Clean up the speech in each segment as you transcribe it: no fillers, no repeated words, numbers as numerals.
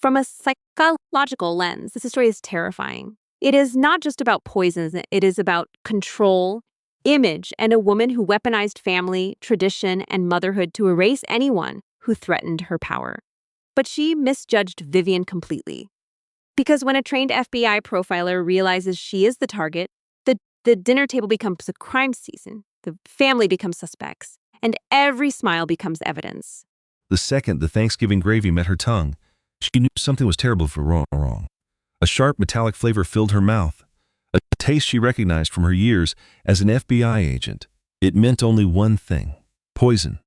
From a psychological lens, this story is terrifying. It is not just about poisons, it is about control, image, and a woman who weaponized family, tradition, and motherhood to erase anyone who threatened her power. But she misjudged Vivian completely. Because when a trained FBI profiler realizes she is the target, the dinner table becomes a crime scene, the family becomes suspects, and every smile becomes evidence. The second the Thanksgiving gravy met her tongue, she knew something was terrible for wrong. A sharp metallic flavor filled her mouth, a taste she recognized from her years as an FBI agent. It meant only one thing: poison.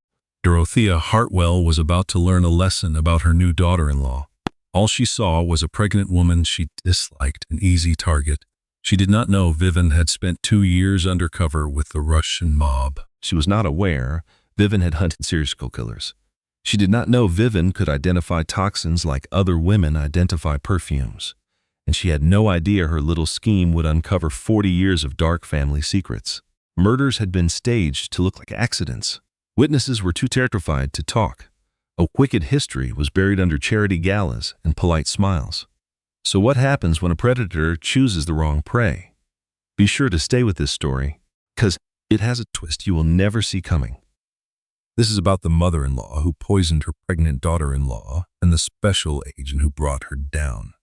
Dorothea Hartwell was about to learn a lesson about her new daughter-in-law. All she saw was a pregnant woman she disliked, an easy target. She did not know Vivian had spent 2 years undercover with the Russian mob. She was not aware Vivian had hunted serial killers. She did not know Vivian could identify toxins like other women identify perfumes. And she had no idea her little scheme would uncover 40 years of dark family secrets. Murders had been staged to look like accidents. Witnesses were too terrified to talk. A wicked history was buried under charity galas and polite smiles. So what happens when a predator chooses the wrong prey? Be sure to stay with this story, because it has a twist you will never see coming. This is about the mother-in-law who poisoned her pregnant daughter-in-law and the special agent who brought her down.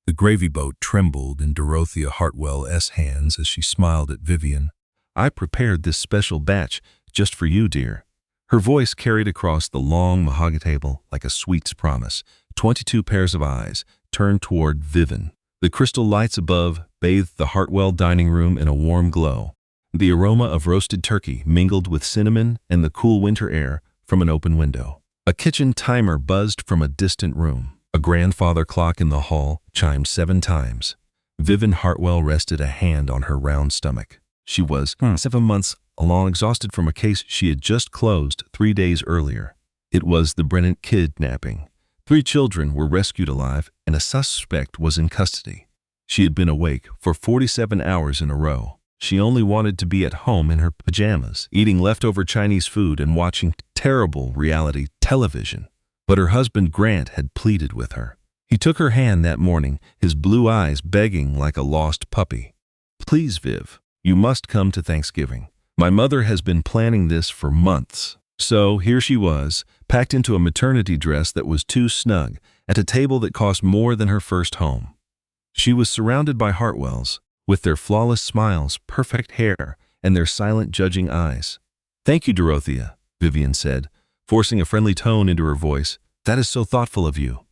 The gravy boat trembled in Dorothea Hartwell's hands as she smiled at Vivian. I prepared this special batch just for you, dear. Her voice carried across the long mahogany table like a sweet's promise. 22 pairs of eyes turned toward Vivian. The crystal lights above bathed the Hartwell dining room in a warm glow. The aroma of roasted turkey mingled with cinnamon and the cool winter air from an open window. A kitchen timer buzzed from a distant room. A grandfather clock in the hall chimed 7 times. Vivian Hartwell rested a hand on her round stomach. She was 7 months along, exhausted from a case she had just closed 3 days earlier. It was the Brennan kidnapping. 3 children were rescued alive, and a suspect was in custody. She had been awake for 47 hours in a row. She only wanted to be at home in her pajamas, eating leftover Chinese food and watching terrible reality television. But her husband Grant had pleaded with her. He took her hand that morning, his blue eyes begging like a lost puppy. "Please, Viv, you must come to Thanksgiving. My mother has been planning this for months." So here she was, packed into a maternity dress that was too snug, at a table that cost more than her first home. She was surrounded by Hartwells, with their flawless smiles, perfect hair, and their silent judging eyes. "Thank you, Dorothea," Vivian said, forcing a friendly tone into her voice. "That is so thoughtful of you."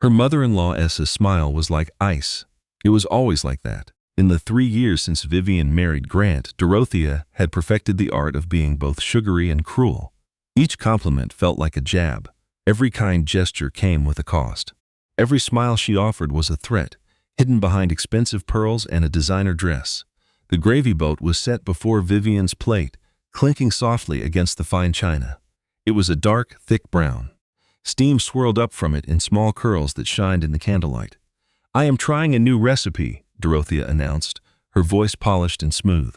Her mother-in-law's smile was like ice. It was always like that. In the 3 years since Vivian married Grant, Dorothea had perfected the art of being both sugary and cruel. Each compliment felt like a jab. Every kind gesture came with a cost. Every smile she offered was a threat, hidden behind expensive pearls and a designer dress. The gravy boat was set before Vivian's plate, clinking softly against the fine china. It was a dark, thick brown. Steam swirled up from it in small curls that shined in the candlelight. "I am trying a new recipe," Dorothea announced, her voice polished and smooth.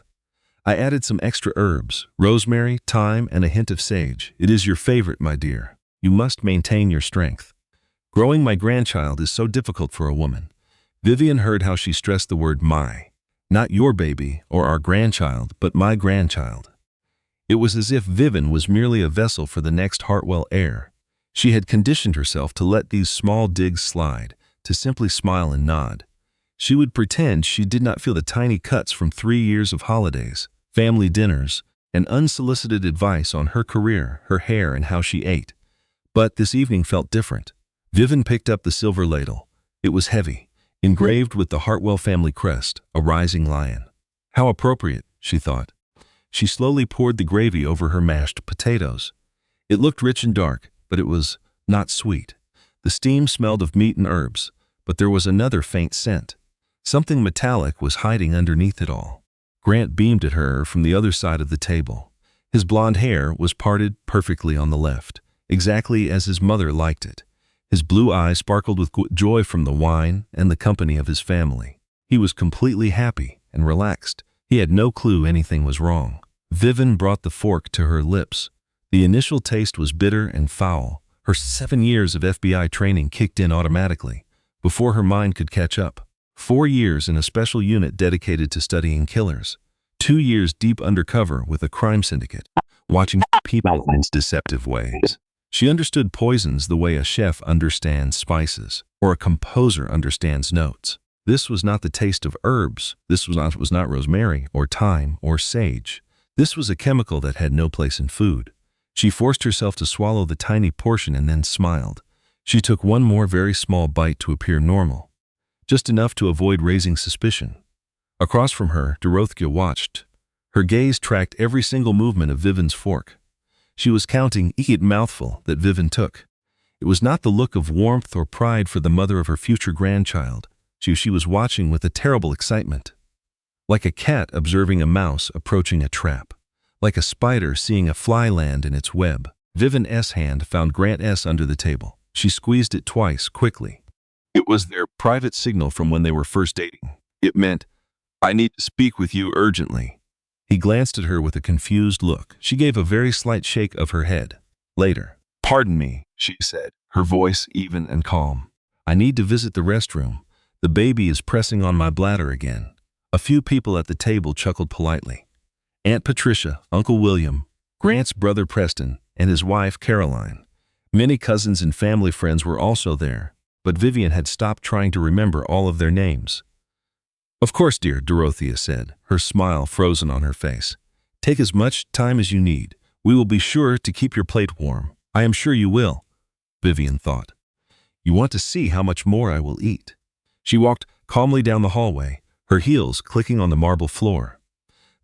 "I added some extra herbs, rosemary, thyme, and a hint of sage. It is your favorite, my dear. You must maintain your strength. Growing my grandchild is so difficult for a woman." Vivian heard how she stressed the word my. Not your baby or our grandchild, but my grandchild. It was as if Vivian was merely a vessel for the next Hartwell heir. She had conditioned herself to let these small digs slide, to simply smile and nod. She would pretend she did not feel the tiny cuts from 3 years of holidays, family dinners, and unsolicited advice on her career, her hair, and how she ate. But this evening felt different. Vivian picked up the silver ladle. It was heavy, engraved with the Hartwell family crest, a rising lion. How appropriate, she thought. She slowly poured the gravy over her mashed potatoes. It looked rich and dark, but it was not sweet. The steam smelled of meat and herbs, but there was another faint scent. Something metallic was hiding underneath it all. Grant beamed at her from the other side of the table. His blonde hair was parted perfectly on the left, exactly as his mother liked it. His blue eyes sparkled with joy from the wine and the company of his family. He was completely happy and relaxed. He had no clue anything was wrong. Vivian brought the fork to her lips. The initial taste was bitter and foul. Her 7 years of FBI training kicked in automatically, before her mind could catch up. 4 years in a special unit dedicated to studying killers. 2 years deep undercover with a crime syndicate, watching people in deceptive ways. She understood poisons the way a chef understands spices, or a composer understands notes. This was not the taste of herbs. This was not rosemary, or thyme, or sage. This was a chemical that had no place in food. She forced herself to swallow the tiny portion and then smiled. She took one more very small bite to appear normal, just enough to avoid raising suspicion. Across from her, Dorothea watched. Her gaze tracked every single movement of Vivian's fork. She was counting each mouthful that Vivian took. It was not the look of warmth or pride for the mother of her future grandchild. She was watching with a terrible excitement. Like a cat observing a mouse approaching a trap. Like a spider seeing a fly land in its web. Vivian's hand found Grant S. under the table. She squeezed it twice, quickly. It was their private signal from when they were first dating. It meant, "I need to speak with you urgently." He glanced at her with a confused look. She gave a very slight shake of her head. Later. "Pardon me," she said, her voice even and calm. "I need to visit the restroom. The baby is pressing on my bladder again." A few people at the table chuckled politely. Aunt Patricia, Uncle William, Grant's brother Preston, and his wife Caroline. Many cousins and family friends were also there, but Vivian had stopped trying to remember all of their names. "Of course, dear," Dorothea said, her smile frozen on her face. "Take as much time as you need. We will be sure to keep your plate warm." "I am sure you will," Vivian thought. "You want to see how much more I will eat." She walked calmly down the hallway, her heels clicking on the marble floor.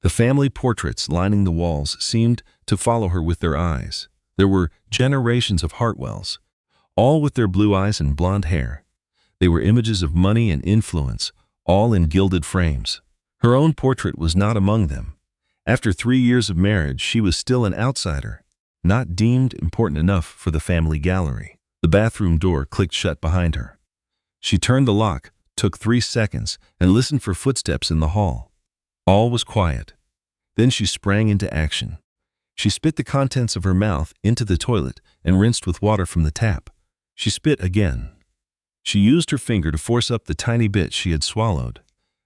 The family portraits lining the walls seemed to follow her with their eyes. There were generations of Hartwells, all with their blue eyes and blonde hair. They were images of money and influence, all in gilded frames. Her own portrait was not among them. After 3 years of marriage, she was still an outsider, not deemed important enough for the family gallery. The bathroom door clicked shut behind her. She turned the lock, took 3 seconds, and listened for footsteps in the hall. All was quiet. Then she sprang into action. She spit the contents of her mouth into the toilet and rinsed with water from the tap. She spit again. She used her finger to force up the tiny bit she had swallowed.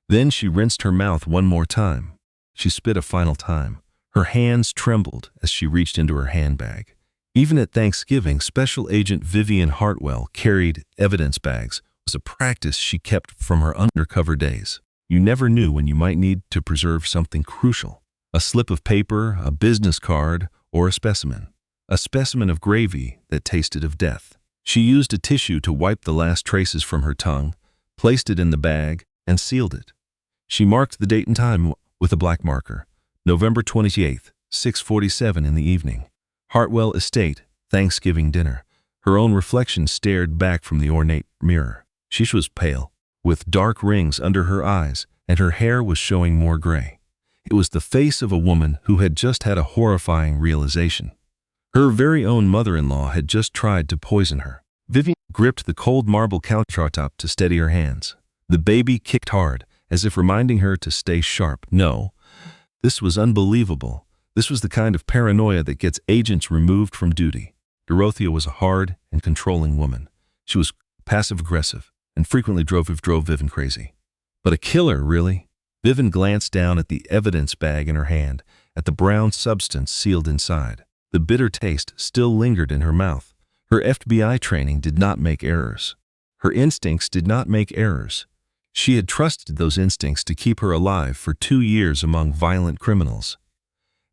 Then she rinsed her mouth one more time. She spit a final time. Her hands trembled as she reached into her handbag. Even at Thanksgiving, Special Agent Vivian Hartwell carried evidence bags. It was a practice she kept from her undercover days. You never knew when you might need to preserve something crucial. A slip of paper, a business card, or a specimen. A specimen of gravy that tasted of death. She used a tissue to wipe the last traces from her tongue, placed it in the bag, and sealed it. She marked the date and time with a black marker. November 28th, 6:47 in the evening. Hartwell Estate, Thanksgiving dinner. Her own reflection stared back from the ornate mirror. She was pale, with dark rings under her eyes, and her hair was showing more gray. It was the face of a woman who had just had a horrifying realization. Her very own mother-in-law had just tried to poison her. Vivian gripped the cold marble countertop to steady her hands. The baby kicked hard, as if reminding her to stay sharp. No, this was unbelievable. This was the kind of paranoia that gets agents removed from duty. Dorothea was a hard and controlling woman. She was passive-aggressive and frequently drove Vivian crazy. But a killer, really? Vivian glanced down at the evidence bag in her hand, at the brown substance sealed inside. The bitter taste still lingered in her mouth. Her FBI training did not make errors. Her instincts did not make errors. She had trusted those instincts to keep her alive for 2 years among violent criminals.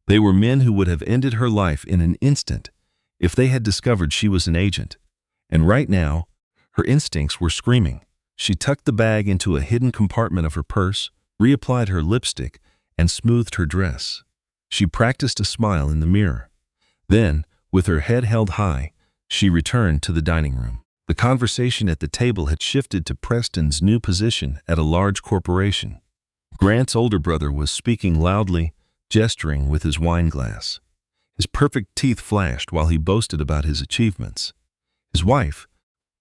They were men who would have ended her life in an instant if they had discovered she was an agent. And right now, her instincts were screaming. She tucked the bag into a hidden compartment of her purse, reapplied her lipstick, and smoothed her dress. She practiced a smile in the mirror. Then, with her head held high, she returned to the dining room. The conversation at the table had shifted to Preston's new position at a large corporation. Grant's older brother was speaking loudly, gesturing with his wine glass. His perfect teeth flashed while he boasted about his achievements. His wife,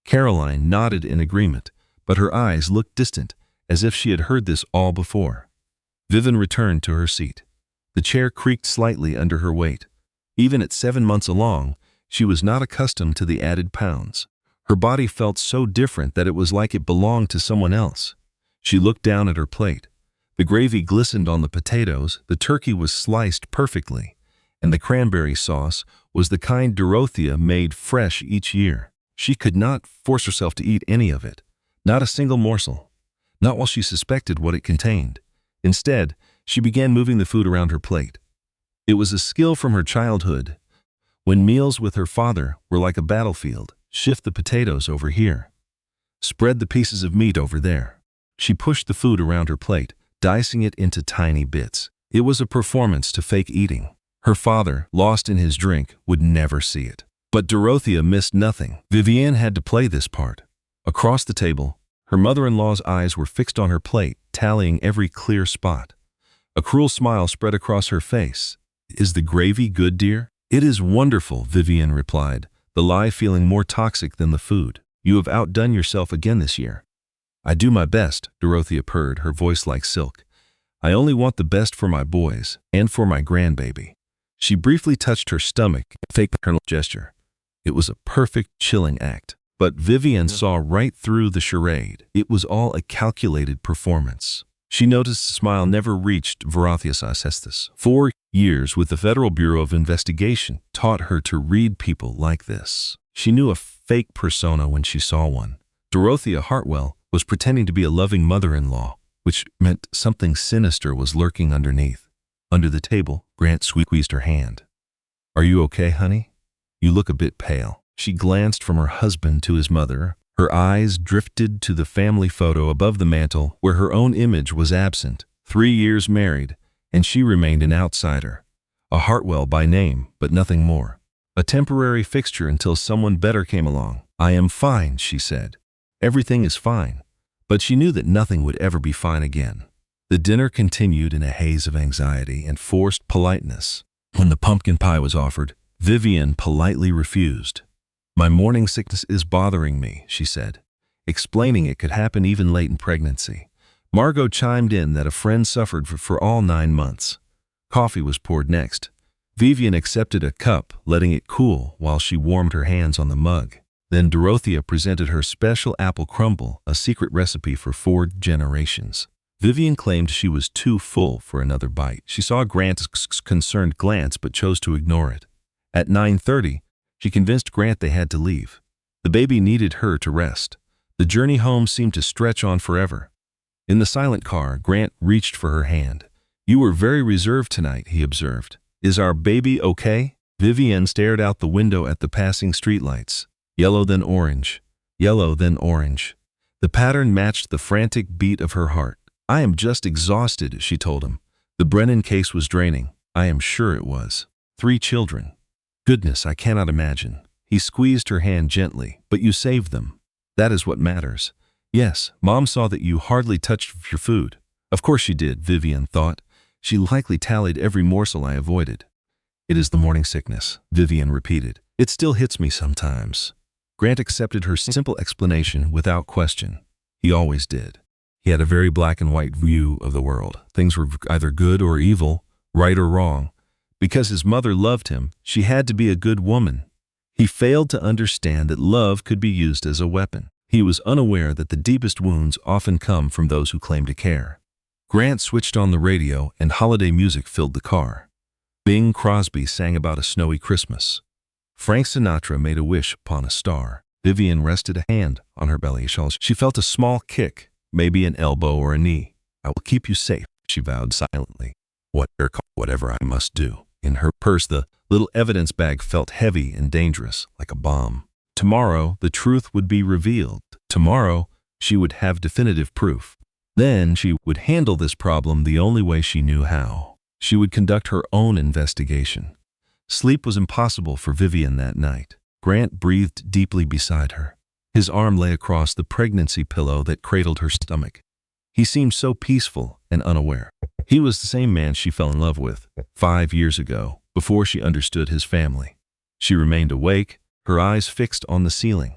Caroline, nodded in agreement, but her eyes looked distant, as if she had heard this all before. Vivian returned to her seat. The chair creaked slightly under her weight. Even at 7 months along, She was not accustomed to the added pounds. Her body felt so different that it was like it belonged to someone else. She looked down at her plate. The gravy glistened on the potatoes, the turkey was sliced perfectly, and the cranberry sauce was the kind Dorothea made fresh each year. She could not force herself to eat any of it, not a single morsel, not while she suspected what it contained. Instead, she began moving the food around her plate. It was a skill from her childhood. When meals with her father were like a battlefield, shift the potatoes over here. Spread the pieces of meat over there. She pushed the food around her plate, dicing it into tiny bits. It was a performance to fake eating. Her father, lost in his drink, would never see it. But Dorothea missed nothing. Vivienne had to play this part. Across the table, her mother-in-law's eyes were fixed on her plate, tallying every clear spot. A cruel smile spread across her face. "Is the gravy good, dear?" "It is wonderful," Vivienne replied, the lie feeling more toxic than the food. "You have outdone yourself again this year." "I do my best," Dorothea purred, her voice like silk. "I only want the best for my boys and for my grandbaby." She briefly touched her stomach, a fake maternal gesture. It was a perfect, chilling act. But Vivienne saw right through the charade. It was all a calculated performance. She noticed the smile never reached Vorotheus Estes. 4 years with the Federal Bureau of Investigation taught her to read people like this. She knew a fake persona when she saw one. Dorothea Hartwell was pretending to be a loving mother-in-law, which meant something sinister was lurking underneath. Under the table, Grant squeezed her hand. "Are you okay, honey? You look a bit pale." She glanced from her husband to his mother. Her eyes drifted to the family photo above the mantel where her own image was absent. 3 years married, and she remained an outsider. A Hartwell by name, but nothing more. A temporary fixture until someone better came along. "I am fine," she said. "Everything is fine." But she knew that nothing would ever be fine again. The dinner continued in a haze of anxiety and forced politeness. When the pumpkin pie was offered, Vivienne politely refused. "My morning sickness is bothering me," she said, explaining it could happen even late in pregnancy. Margot chimed in that a friend suffered for all 9 months. Coffee was poured next. Vivienne accepted a cup, letting it cool while she warmed her hands on the mug. Then Dorothea presented her special apple crumble, a secret recipe for 4 generations. Vivienne claimed she was too full for another bite. She saw Grant's concerned glance but chose to ignore it. At 9:30, she convinced Grant they had to leave. The baby needed her to rest. The journey home seemed to stretch on forever. In the silent car, Grant reached for her hand. "You were very reserved tonight," he observed. "Is our baby okay?" Vivienne stared out the window at the passing streetlights. Yellow then orange. Yellow then orange. The pattern matched the frantic beat of her heart. "I am just exhausted," she told him. "The Brennan case was draining. I am sure it was. 3 children. Goodness, I cannot imagine." He squeezed her hand gently. "But you saved them. That is what matters." "Yes, Mom saw that you hardly touched your food." "Of course she did," Vivienne thought. "She likely tallied every morsel I avoided." "It is the morning sickness," Vivienne repeated. "It still hits me sometimes." Grant accepted her simple explanation without question. He always did. He had a very black and white view of the world. Things were either good or evil, right or wrong. Because his mother loved him, she had to be a good woman. He failed to understand that love could be used as a weapon. He was unaware that the deepest wounds often come from those who claim to care. Grant switched on the radio and holiday music filled the car. Bing Crosby sang about a snowy Christmas. Frank Sinatra made a wish upon a star. Vivienne rested a hand on her belly. She felt a small kick, maybe an elbow or a knee. "I will keep you safe," she vowed silently. Whatever I must do." In her purse, the little evidence bag felt heavy and dangerous, like a bomb. Tomorrow, the truth would be revealed. Tomorrow, she would have definitive proof. Then she would handle this problem the only way she knew how. She would conduct her own investigation. Sleep was impossible for Vivienne that night. Grant breathed deeply beside her. His arm lay across the pregnancy pillow that cradled her stomach. He seemed so peaceful and unaware. He was the same man she fell in love with 5 years ago, before she understood his family. She remained awake, her eyes fixed on the ceiling.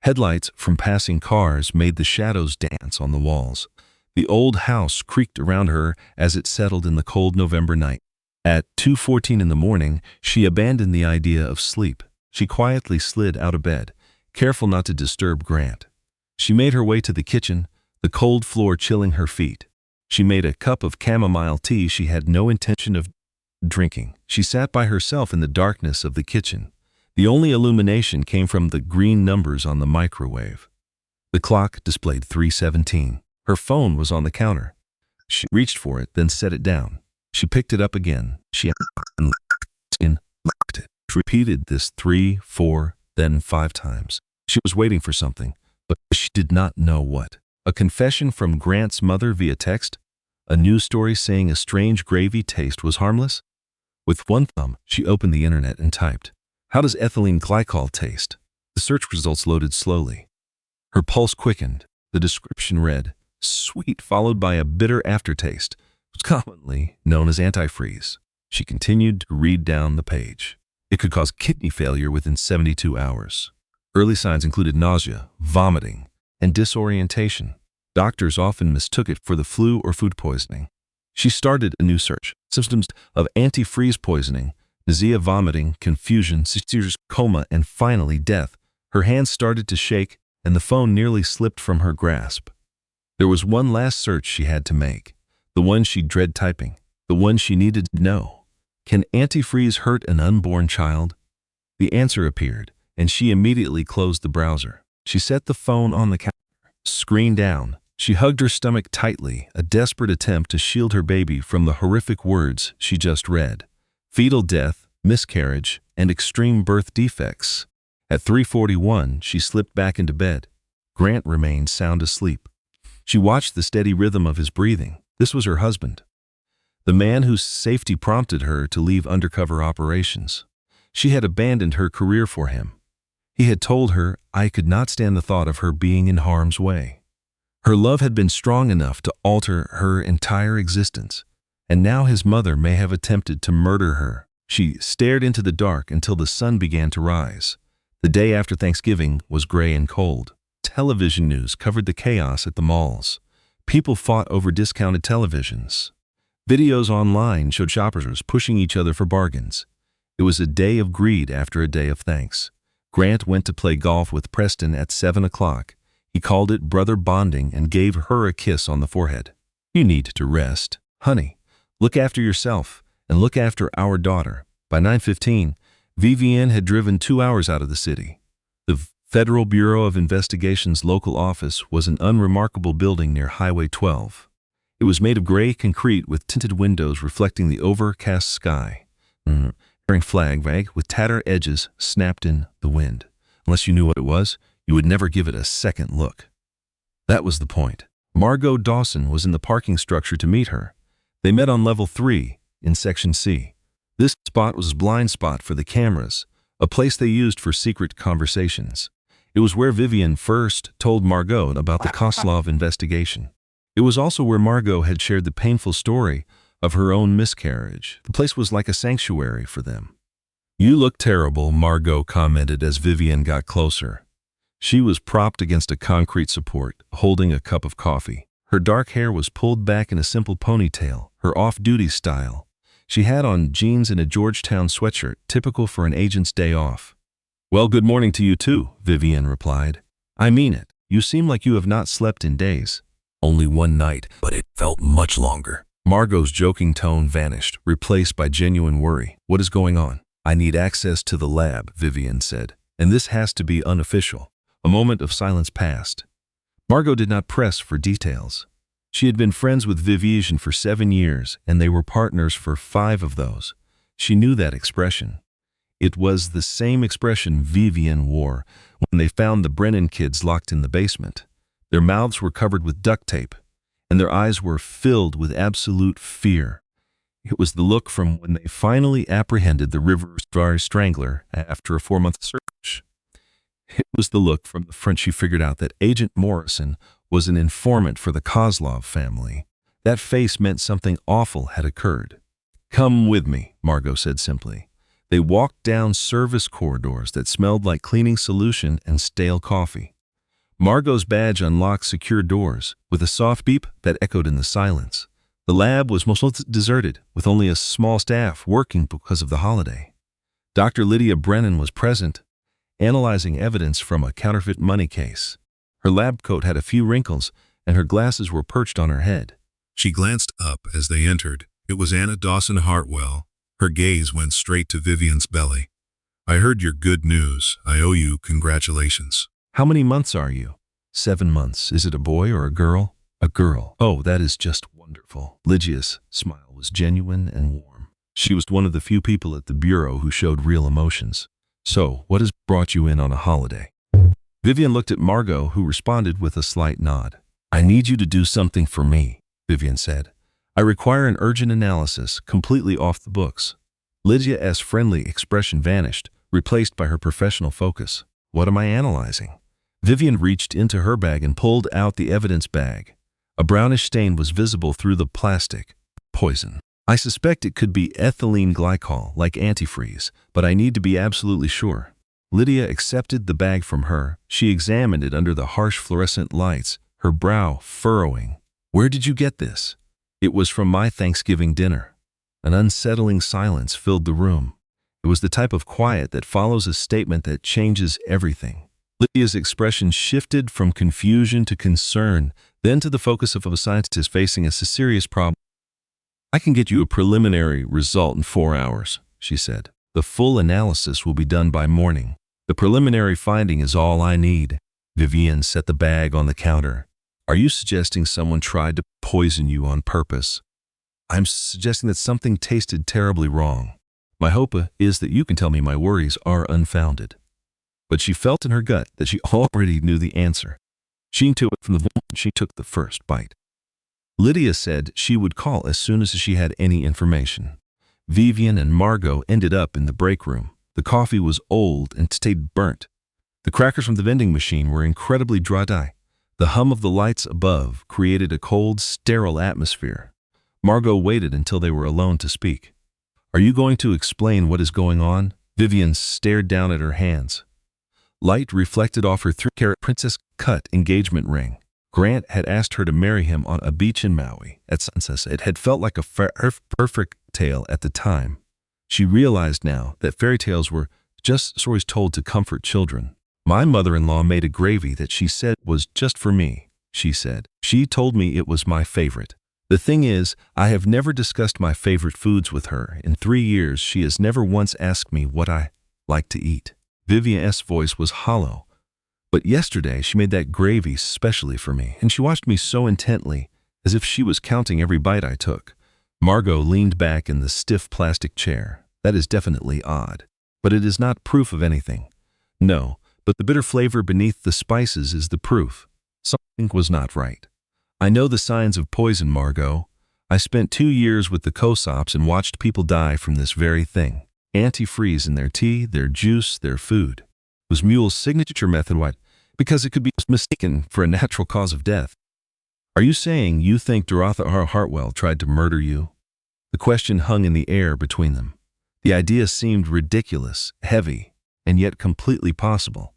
Headlights from passing cars made the shadows dance on the walls. The old house creaked around her as it settled in the cold November night. At 2:14 in the morning, she abandoned the idea of sleep. she quietly slid out of bed, careful not to disturb Grant. She made her way to the kitchen, the cold floor chilling her feet. She made a cup of chamomile tea she had no intention of drinking. She sat by herself in the darkness of the kitchen. The only illumination came from the green numbers on the microwave. The clock displayed 3:17. Her phone was on the counter. She reached for it, then set it down. She picked it up again. She locked it. She repeated this 3, 4, then 5 times. She was waiting for something, but she did not know what. A confession from Grant's mother via text? A news story saying a strange gravy taste was harmless? With one thumb, she opened the internet and typed, "How does ethylene glycol taste?" The search results loaded slowly. Her pulse quickened. The description read, "Sweet followed by a bitter aftertaste," was commonly known as antifreeze. She continued to read down the page. It could cause kidney failure within 72 hours. Early signs included nausea, vomiting, and disorientation. Doctors often mistook it for the flu or food poisoning. She started a new search. Symptoms of antifreeze poisoning, nausea, vomiting, confusion, seizures, coma, and finally death. Her hands started to shake, and the phone nearly slipped from her grasp. There was one last search she had to make, the one she dreaded typing, the one she needed to know. Can antifreeze hurt an unborn child? The answer appeared, and she immediately closed the browser. She set the phone on the counter, screen down. She hugged her stomach tightly, a desperate attempt to shield her baby from the horrific words she just read. Fetal death, miscarriage, and extreme birth defects. At 3:41, she slipped back into bed. Grant remained sound asleep. She watched the steady rhythm of his breathing. This was her husband, the man whose safety prompted her to leave undercover operations. She had abandoned her career for him. He had told her, "I could not stand the thought of her being in harm's way." Her love had been strong enough to alter her entire existence, and now his mother may have attempted to murder her. She stared into the dark until the sun began to rise. The day after Thanksgiving was gray and cold. Television news covered the chaos at the malls. People fought over discounted televisions. Videos online showed shoppers pushing each other for bargains. It was a day of greed after a day of thanks. Grant went to play golf with Preston at 7 o'clock. He called it brother bonding and gave her a kiss on the forehead. "You need to rest. Honey, look after yourself and look after our daughter." By 9:15, Vivienne had driven 2 hours out of the city. The Federal Bureau of Investigation's local office was an unremarkable building near Highway 12. It was made of gray concrete with tinted windows reflecting the overcast sky. Carrying flag with tattered edges snapped in the wind. Unless you knew what it was, you would never give it a second look. That was the point. Margot Dawson was in the parking structure to meet her. They met on level 3 in Section C. This spot was a blind spot for the cameras, a place they used for secret conversations. It was where Vivienne first told Margot about the Koslov investigation. It was also where Margot had shared the painful story of her own miscarriage. The place was like a sanctuary for them. "You look terrible," Margot commented as Vivienne got closer. She was propped against a concrete support, holding a cup of coffee. Her dark hair was pulled back in a simple ponytail, her off-duty style. She had on jeans and a Georgetown sweatshirt, typical for an agent's day off. "Well, good morning to you too," Vivienne replied. "I mean it. You seem like you have not slept in days." "Only one night, but it felt much longer." Margot's joking tone vanished, replaced by genuine worry. "What is going on?" "I need access to the lab," Vivienne said, "and this has to be unofficial." A moment of silence passed. Margot did not press for details. She had been friends with Vivienne for 7 years, and they were partners for 5 of those. She knew that expression. It was the same expression Vivienne wore when they found the Brennan kids locked in the basement. Their mouths were covered with duct tape, and their eyes were filled with absolute fear. It was the look from when they finally apprehended the River Strangler after a 4-month search. It was the look from the front she figured out that Agent Morrison was an informant for the Koslov family. That face meant something awful had occurred. "Come with me," Margot said simply. They walked down service corridors that smelled like cleaning solution and stale coffee. Margot's badge unlocked secure doors with a soft beep that echoed in the silence. The lab was mostly deserted, with only a small staff working because of the holiday. Dr. Lydia Brennan was present, analyzing evidence from a counterfeit money case. Her lab coat had a few wrinkles, and her glasses were perched on her head. She glanced up as they entered. It was Anna Dawson Hartwell. Her gaze went straight to Vivian's belly. "I heard your good news. I owe you congratulations." "How many months are you?" 7 months. Is it a boy or a girl?" "A girl." "Oh, that is just wonderful." Lygia's smile was genuine and warm. She was one of the few people at the bureau who showed real emotions. "So, what has brought you in on a holiday?" Vivian looked at Margot, who responded with a slight nod. "I need you to do something for me," Vivian said. "I require an urgent analysis, completely off the books." Lydia's friendly expression vanished, replaced by her professional focus. "What am I analyzing?" Vivian reached into her bag and pulled out the evidence bag. A brownish stain was visible through the plastic. "Poison. I suspect it could be ethylene glycol, like antifreeze, but I need to be absolutely sure." Lydia accepted the bag from her. She examined it under the harsh fluorescent lights, her brow furrowing. "Where did you get this?" "It was from my Thanksgiving dinner." An unsettling silence filled the room. It was the type of quiet that follows a statement that changes everything. Lydia's expression shifted from confusion to concern, then to the focus of a scientist facing a serious problem. "I can get you a preliminary result in 4 hours," she said. "The full analysis will be done by morning. The preliminary finding is all I need." Vivian set the bag on the counter. "Are you suggesting someone tried to poison you on purpose?" "I'm suggesting that something tasted terribly wrong. My hope is that you can tell me my worries are unfounded." But she felt in her gut that she already knew the answer. She knew it from the moment she took the first bite. Lydia said she would call as soon as she had any information. Vivian and Margot ended up in the break room. The coffee was old and stayed burnt. The crackers from the vending machine were incredibly dry. The hum of the lights above created a cold, sterile atmosphere. Margot waited until they were alone to speak. "Are you going to explain what is going on?" Vivian stared down at her hands. Light reflected off her 3-carat princess-cut engagement ring. Grant had asked her to marry him on a beach in Maui at sunset. It had felt like a perfect tale at the time. She realized now that fairy tales were just stories told to comfort children. "My mother-in-law made a gravy that she said was just for me," she said. "She told me it was my favorite. The thing is, I have never discussed my favorite foods with her. In 3 years, she has never once asked me what I like to eat." Vivian's voice was hollow. "But yesterday she made that gravy specially for me, and she watched me so intently, as if she was counting every bite I took." Margot leaned back in the stiff plastic chair. "That is definitely odd, but it is not proof of anything." "No, but the bitter flavor beneath the spices is the proof. Something was not right. I know the signs of poison, Margot. I spent 2 years with the COSOPs and watched people die from this very thing. Antifreeze in their tea, their juice, their food. Was Muelle's signature method what? Because it could be mistaken for a natural cause of death." "Are you saying you think Dorothy R. Hartwell tried to murder you?" The question hung in the air between them. The idea seemed ridiculous, heavy, and yet completely possible.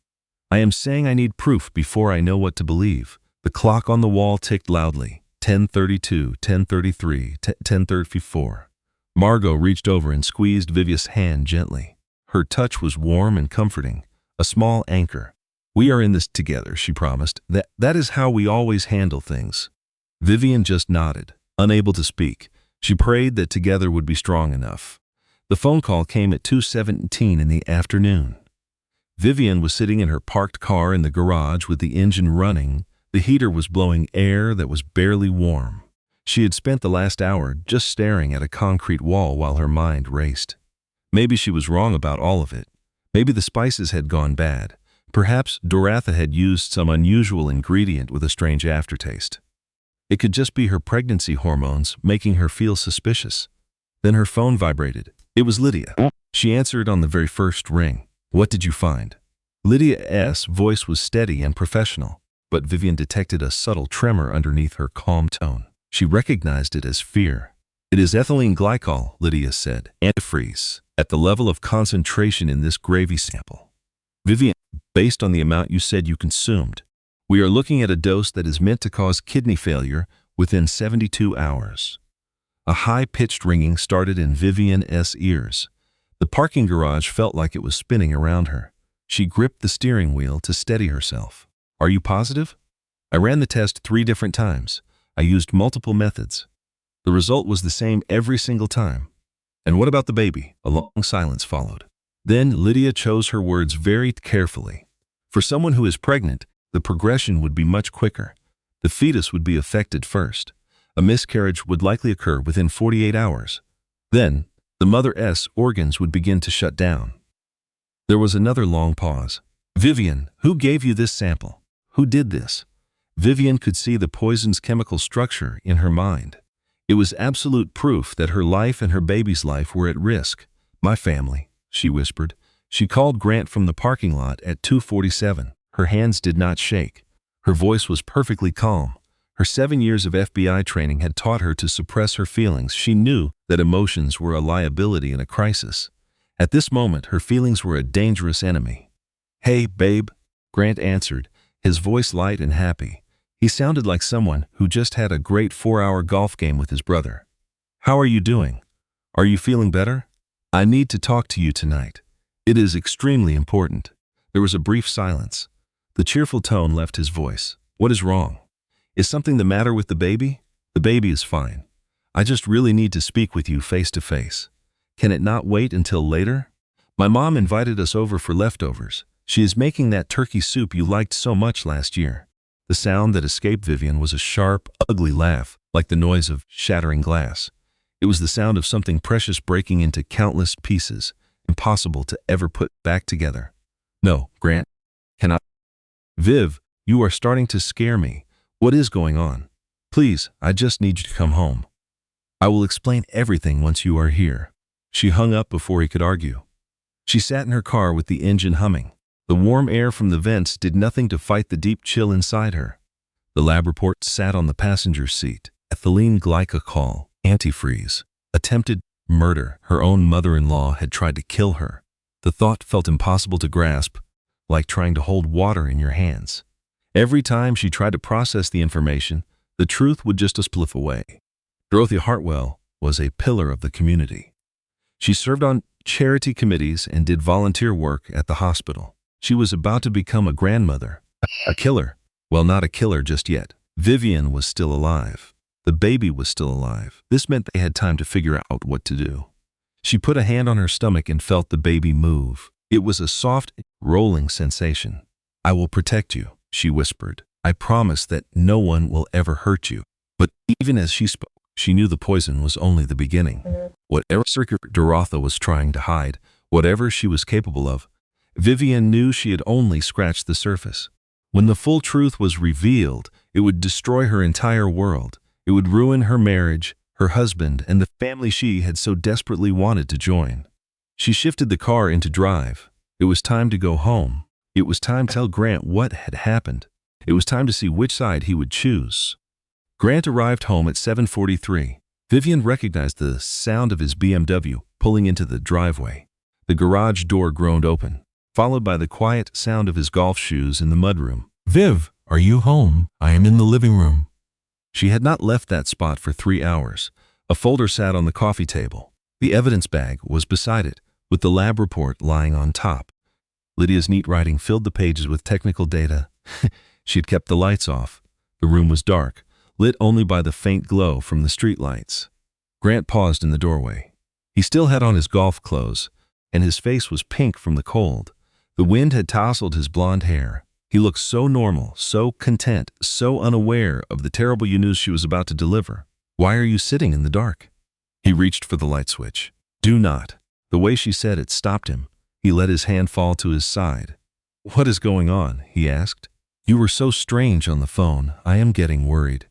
"I am saying I need proof before I know what to believe." The clock on the wall ticked loudly. 10:32, 10:33, 10:34. Margot reached over and squeezed Vivian's hand gently. Her touch was warm and comforting, a small anchor. "We are in this together," she promised. That is how we always handle things." Vivian just nodded, unable to speak. She prayed that together would be strong enough. The phone call came at 2:17 in the afternoon. Vivian was sitting in her parked car in the garage with the engine running. The heater was blowing air that was barely warm. She had spent the last hour just staring at a concrete wall while her mind raced. Maybe she was wrong about all of it. Maybe the spices had gone bad. Perhaps Dorothy had used some unusual ingredient with a strange aftertaste. It could just be her pregnancy hormones making her feel suspicious. Then her phone vibrated. It was Lydia. She answered on the very first ring. "What did you find?" Lydia's voice was steady and professional, but Vivian detected a subtle tremor underneath her calm tone. She recognized it as fear. "It is ethylene glycol," Lydia said. "Antifreeze, at the level of concentration in this gravy sample." "Vivian, based on the amount you said you consumed, we are looking at a dose that is meant to cause kidney failure within 72 hours. A high-pitched ringing started in Vivian's ears. The parking garage felt like it was spinning around her. She gripped the steering wheel to steady herself. Are you positive? I ran the test 3 different times. I used multiple methods. The result was the same every single time. And what about the baby? A long silence followed. Then Lydia chose her words very carefully. For someone who is pregnant, the progression would be much quicker. The fetus would be affected first. A miscarriage would likely occur within 48 hours. Then, the mother's organs would begin to shut down. There was another long pause. Vivian, who gave you this sample? Who did this? Vivian could see the poison's chemical structure in her mind. It was absolute proof that her life and her baby's life were at risk. My family, she whispered. She called Grant from the parking lot at 2:47. Her hands did not shake. Her voice was perfectly calm. Her 7 years of FBI training had taught her to suppress her feelings. She knew that emotions were a liability in a crisis. At this moment, her feelings were a dangerous enemy. Hey, babe, Grant answered, his voice light and happy. He sounded like someone who just had a great 4-hour golf game with his brother. How are you doing? Are you feeling better? I need to talk to you tonight. It is extremely important. There was a brief silence. The cheerful tone left his voice. What is wrong? Is something the matter with the baby? The baby is fine. I just really need to speak with you face to face. Can it not wait until later? My mom invited us over for leftovers. She is making that turkey soup you liked so much last year. The sound that escaped Vivian was a sharp, ugly laugh, like the noise of shattering glass. It was the sound of something precious breaking into countless pieces, impossible to ever put back together. No, Grant, cannot. Viv, you are starting to scare me. What is going on? Please, I just need you to come home. I will explain everything once you are here. She hung up before he could argue. She sat in her car with the engine humming. The warm air from the vents did nothing to fight the deep chill inside her. The lab report sat on the passenger seat. Ethylene glycol, antifreeze, attempted murder. Her own mother-in-law had tried to kill her. The thought felt impossible to grasp, like trying to hold water in your hands. Every time she tried to process the information, the truth would just spliff away. Dorothy Hartwell was a pillar of the community. She served on charity committees and did volunteer work at the hospital. She was about to become a grandmother. A killer. Well, not a killer just yet. Vivian was still alive. The baby was still alive. This meant they had time to figure out what to do. She put a hand on her stomach and felt the baby move. It was a soft, rolling sensation. I will protect you, she whispered. I promise that no one will ever hurt you. But even as she spoke, she knew the poison was only the beginning. Whatever Dorothy was trying to hide, whatever she was capable of, Vivian knew she had only scratched the surface. When the full truth was revealed, it would destroy her entire world. It would ruin her marriage, her husband, and the family she had so desperately wanted to join. She shifted the car into drive. It was time to go home. It was time to tell Grant what had happened. It was time to see which side he would choose. Grant arrived home at 7:43. Vivian recognized the sound of his BMW pulling into the driveway. The garage door groaned open, followed by the quiet sound of his golf shoes in the mudroom. Viv, are you home? I am in the living room. She had not left that spot for 3 hours. A folder sat on the coffee table. The evidence bag was beside it, with the lab report lying on top. Lydia's neat writing filled the pages with technical data. She had kept the lights off. The room was dark, lit only by the faint glow from the streetlights. Grant paused in the doorway. He still had on his golf clothes, and his face was pink from the cold. The wind had tousled his blonde hair. He looked so normal, so content, so unaware of the terrible news she was about to deliver. Why are you sitting in the dark? He reached for the light switch. Do not. The way she said it stopped him. He let his hand fall to his side. What is going on? He asked. You were so strange on the phone. I am getting worried.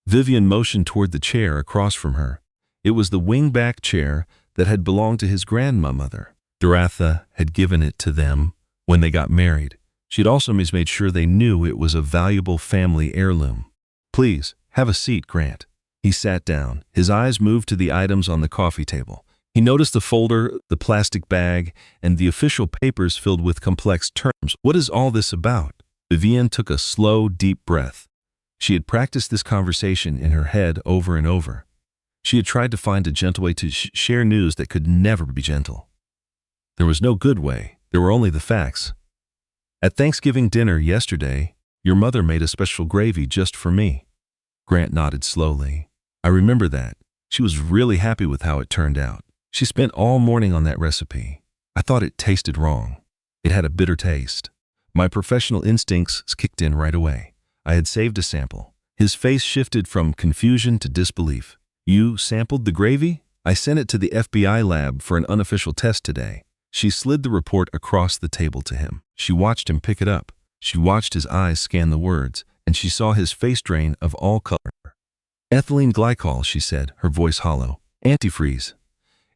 Vivian motioned toward the chair across from her. It was the wing-back chair that had belonged to his grandmother. Dorothy had given it to them when they got married. She had also made sure they knew it was a valuable family heirloom. Please, have a seat, Grant. He sat down. His eyes moved to the items on the coffee table. He noticed the folder, the plastic bag, and the official papers filled with complex terms. What is all this about? Vivian took a slow, deep breath. She had practiced this conversation in her head over and over. She had tried to find a gentle way to share news that could never be gentle. There was no good way. There were only the facts. At Thanksgiving dinner yesterday, your mother made a special gravy just for me. Grant nodded slowly. I remember that. She was really happy with how it turned out. She spent all morning on that recipe. I thought it tasted wrong. It had a bitter taste. My professional instincts kicked in right away. I had saved a sample. His face shifted from confusion to disbelief. You sampled the gravy? I sent it to the FBI lab for an unofficial test today. She slid the report across the table to him. She watched him pick it up. She watched his eyes scan the words, and she saw his face drain of all color. Ethylene glycol, she said, her voice hollow. Antifreeze.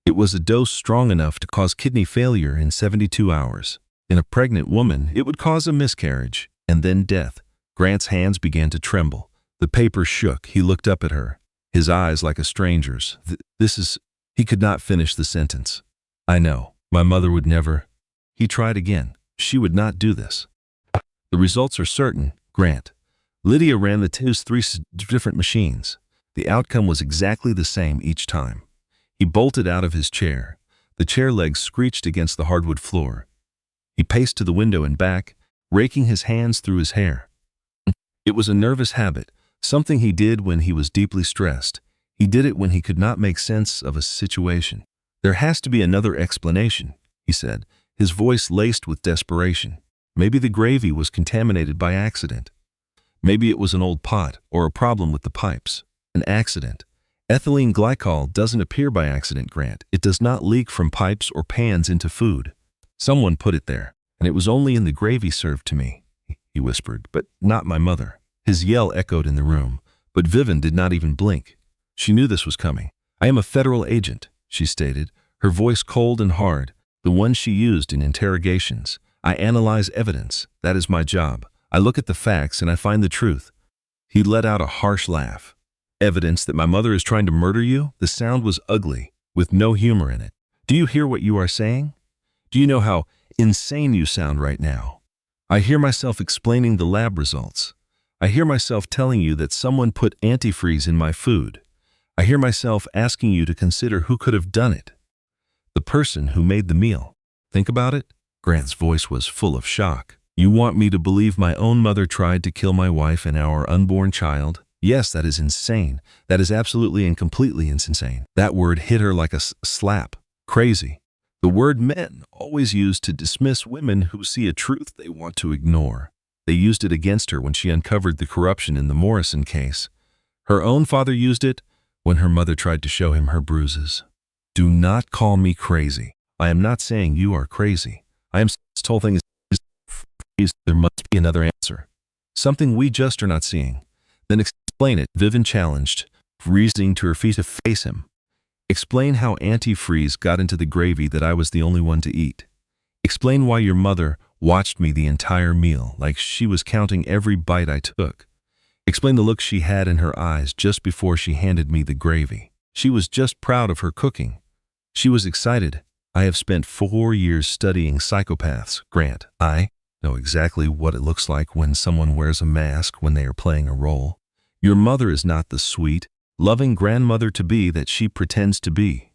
It was a dose strong enough to cause kidney failure in 72 hours. In a pregnant woman, it would cause a miscarriage, and then death. Grant's hands began to tremble. The paper shook. He looked up at her, his eyes like a stranger's. He could not finish the sentence. I know. My mother would never. He tried again. She would not do this. The results are certain, Grant. Lydia ran the three different machines. The outcome was exactly the same each time. He bolted out of his chair. The chair legs screeched against the hardwood floor. He paced to the window and back, raking his hands through his hair. It was a nervous habit, something he did when he was deeply stressed. He did it when he could not make sense of a situation. There has to be another explanation, he said, his voice laced with desperation. Maybe the gravy was contaminated by accident. Maybe it was an old pot or a problem with the pipes. An accident. Ethylene glycol doesn't appear by accident, Grant. It does not leak from pipes or pans into food. Someone put it there, and it was only in the gravy served to me, he whispered, but not my mother. His yell echoed in the room, but Vivian did not even blink. She knew this was coming. I am a federal agent, she stated, her voice cold and hard, the one she used in interrogations. I analyze evidence. That is my job. I look at the facts and I find the truth. He let out a harsh laugh. Evidence that my mother is trying to murder you? The sound was ugly, with no humor in it. Do you hear what you are saying? Do you know how insane you sound right now? I hear myself explaining the lab results. I hear myself telling you that someone put antifreeze in my food. I hear myself asking you to consider who could have done it. The person who made the meal. Think about it? Grant's voice was full of shock. You want me to believe my own mother tried to kill my wife and our unborn child? Yes, that is insane. That is absolutely and completely insane. That word hit her like a slap. Crazy. The word men always used to dismiss women who see a truth they want to ignore. They used it against her when she uncovered the corruption in the Morrison case. Her own father used it when her mother tried to show him her bruises. Do not call me crazy. I am not saying you are crazy. I am saying this whole thing is there must be another answer. Something we just are not seeing. Then explain it, Vivian challenged, rising to her feet to face him. Explain how antifreeze got into the gravy that I was the only one to eat. Explain why your mother watched me the entire meal, like she was counting every bite I took. Explain the look she had in her eyes just before she handed me the gravy. She was just proud of her cooking. She was excited. I have spent 4 years studying psychopaths, Grant. I know exactly what it looks like when someone wears a mask when they are playing a role. Your mother is not the sweet, loving grandmother-to-be that she pretends to be.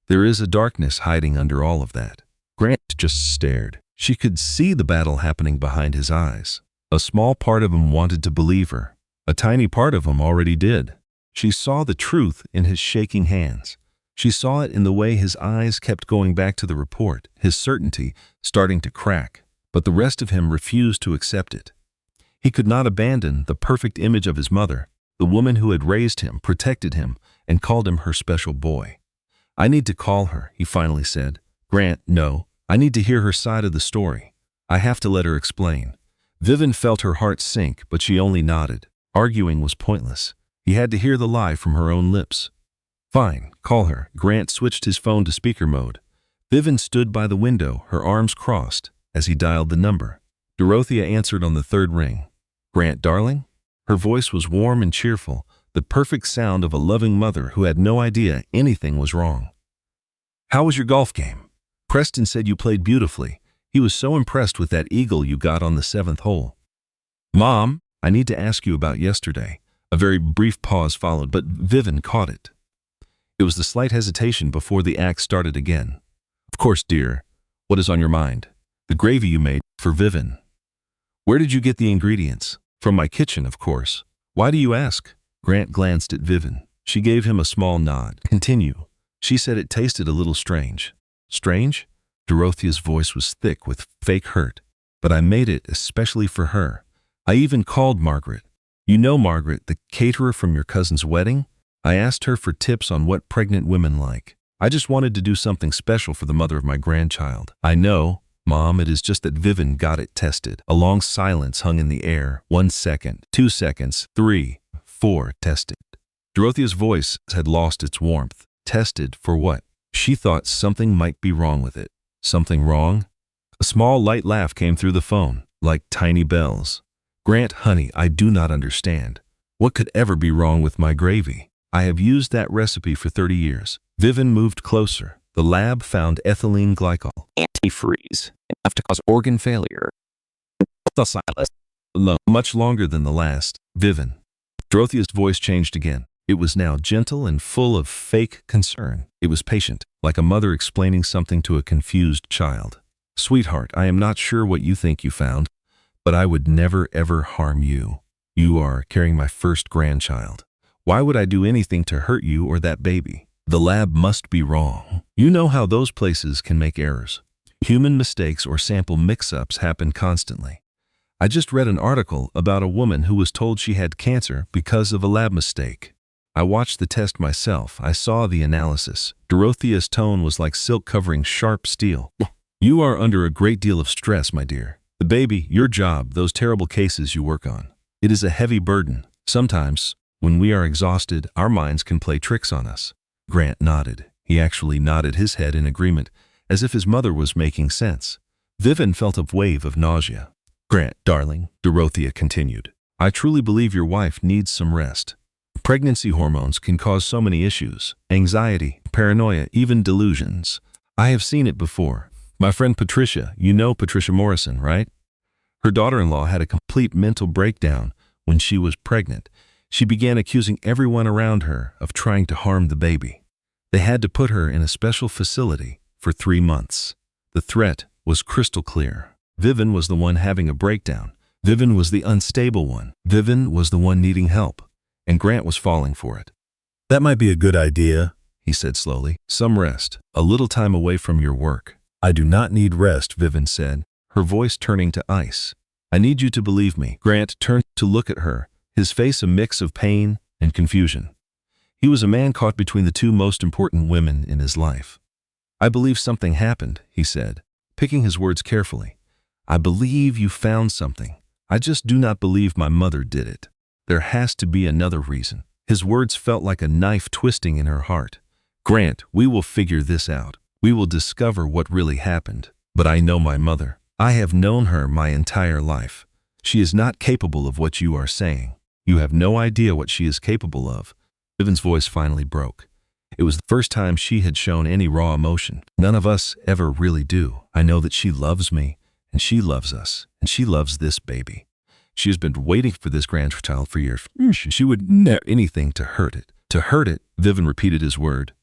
There is a darkness hiding under all of that. Grant just stared. She could see the battle happening behind his eyes. A small part of him wanted to believe her. A tiny part of him already did. She saw the truth in his shaking hands. She saw it in the way his eyes kept going back to the report, his certainty starting to crack. But the rest of him refused to accept it. He could not abandon the perfect image of his mother, the woman who had raised him, protected him, and called him her special boy. I need to call her, he finally said. Grant, no. I need to hear her side of the story. I have to let her explain. Vivian felt her heart sink, but she only nodded. Arguing was pointless. He had to hear the lie from her own lips. Fine, call her. Grant switched his phone to speaker mode. Vivian stood by the window, her arms crossed, as he dialed the number. Dorothea answered on the third ring. Grant, darling? Her voice was warm and cheerful, the perfect sound of a loving mother who had no idea anything was wrong. How was your golf game? Preston said you played beautifully. He was so impressed with that eagle you got on the 7th hole. Mom, I need to ask you about yesterday. A very brief pause followed, but Vivian caught it. It was the slight hesitation before the act started again. Of course, dear. What is on your mind? The gravy you made for Vivian. Where did you get the ingredients? From my kitchen, of course. Why do you ask? Grant glanced at Vivian. She gave him a small nod. Continue. She said it tasted a little strange. Strange? Dorothea's voice was thick with fake hurt. But I made it especially for her. I even called Margaret. You know Margaret, the caterer from your cousin's wedding? I asked her for tips on what pregnant women like. I just wanted to do something special for the mother of my grandchild. I know, Mom, it is just that Vivian got it tested. A long silence hung in the air. 1 second, 2 seconds, 3, 4, tested. Dorothea's voice had lost its warmth. Tested for what? She thought something might be wrong with it. Something wrong? A small light laugh came through the phone, like tiny bells. Grant, honey, I do not understand. What could ever be wrong with my gravy? I have used that recipe for 30 years. Vivian moved closer. The lab found ethylene glycol. Antifreeze, enough to cause organ failure. Much longer than the last. Vivian. Dorothea's voice changed again. It was now gentle and full of fake concern. It was patient, like a mother explaining something to a confused child. Sweetheart, I am not sure what you think you found, but I would never ever harm you. You are carrying my first grandchild. Why would I do anything to hurt you or that baby? The lab must be wrong. You know how those places can make errors. Human mistakes or sample mix-ups happen constantly. I just read an article about a woman who was told she had cancer because of a lab mistake. I watched the test myself. I saw the analysis. Dorothea's tone was like silk covering sharp steel. You are under a great deal of stress, my dear. The baby, your job, those terrible cases you work on. It is a heavy burden. Sometimes, when we are exhausted, our minds can play tricks on us. Grant nodded. He actually nodded his head in agreement, as if his mother was making sense. Vivian felt a wave of nausea. Grant, darling, Dorothea continued, I truly believe your wife needs some rest. Pregnancy hormones can cause so many issues. Anxiety, paranoia, even delusions. I have seen it before. My friend Patricia, you know Patricia Morrison, right? Her daughter-in-law had a complete mental breakdown when she was pregnant. She began accusing everyone around her of trying to harm the baby. They had to put her in a special facility for 3 months. The threat was crystal clear. Vivian was the one having a breakdown. Vivian was the unstable one. Vivian was the one needing help, and Grant was falling for it. That might be a good idea, he said slowly. Some rest, a little time away from your work. I do not need rest, Vivian said, her voice turning to ice. I need you to believe me. Grant turned to look at her, his face a mix of pain and confusion. He was a man caught between the two most important women in his life. I believe something happened, he said, picking his words carefully. I believe you found something. I just do not believe my mother did it. There has to be another reason. His words felt like a knife twisting in her heart. Grant, we will figure this out. We will discover what really happened. But I know my mother. I have known her my entire life. She is not capable of what you are saying. You have no idea what she is capable of. Vivian's voice finally broke. It was the first time she had shown any raw emotion. None of us ever really do. I know that she loves me, and she loves us, and she loves this baby. She has been waiting for this grandchild for years. She would never do anything to hurt it. To hurt it, Vivian repeated his word.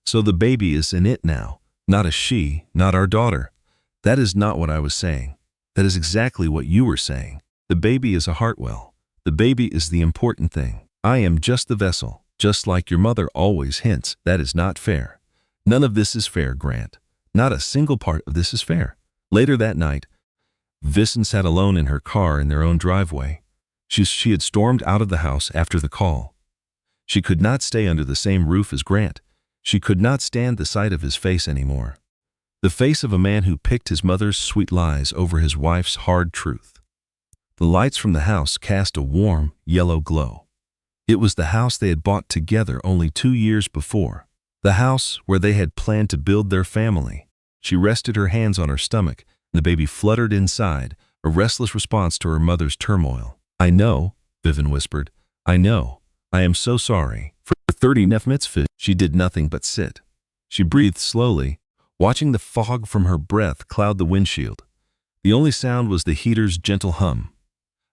So the baby is in it now, not a she, not our daughter. That is not what I was saying. That is exactly what you were saying. The baby is a Hartwell. The baby is the important thing. I am just the vessel, just like your mother always hints. That is not fair. None of this is fair, Grant. Not a single part of this is fair. Later that night, Vivian sat alone in her car in their own driveway. She had stormed out of the house after the call. She could not stay under the same roof as Grant. She could not stand the sight of his face anymore. The face of a man who picked his mother's sweet lies over his wife's hard truth. The lights from the house cast a warm, yellow glow. It was the house they had bought together only 2 years before. The house where they had planned to build their family. She rested her hands on her stomach, and the baby fluttered inside, a restless response to her mother's turmoil. I know, Vivian whispered. I know. I am so sorry. For 30 mitzvahs, she did nothing but sit. She breathed slowly, watching the fog from her breath cloud the windshield. The only sound was the heater's gentle hum.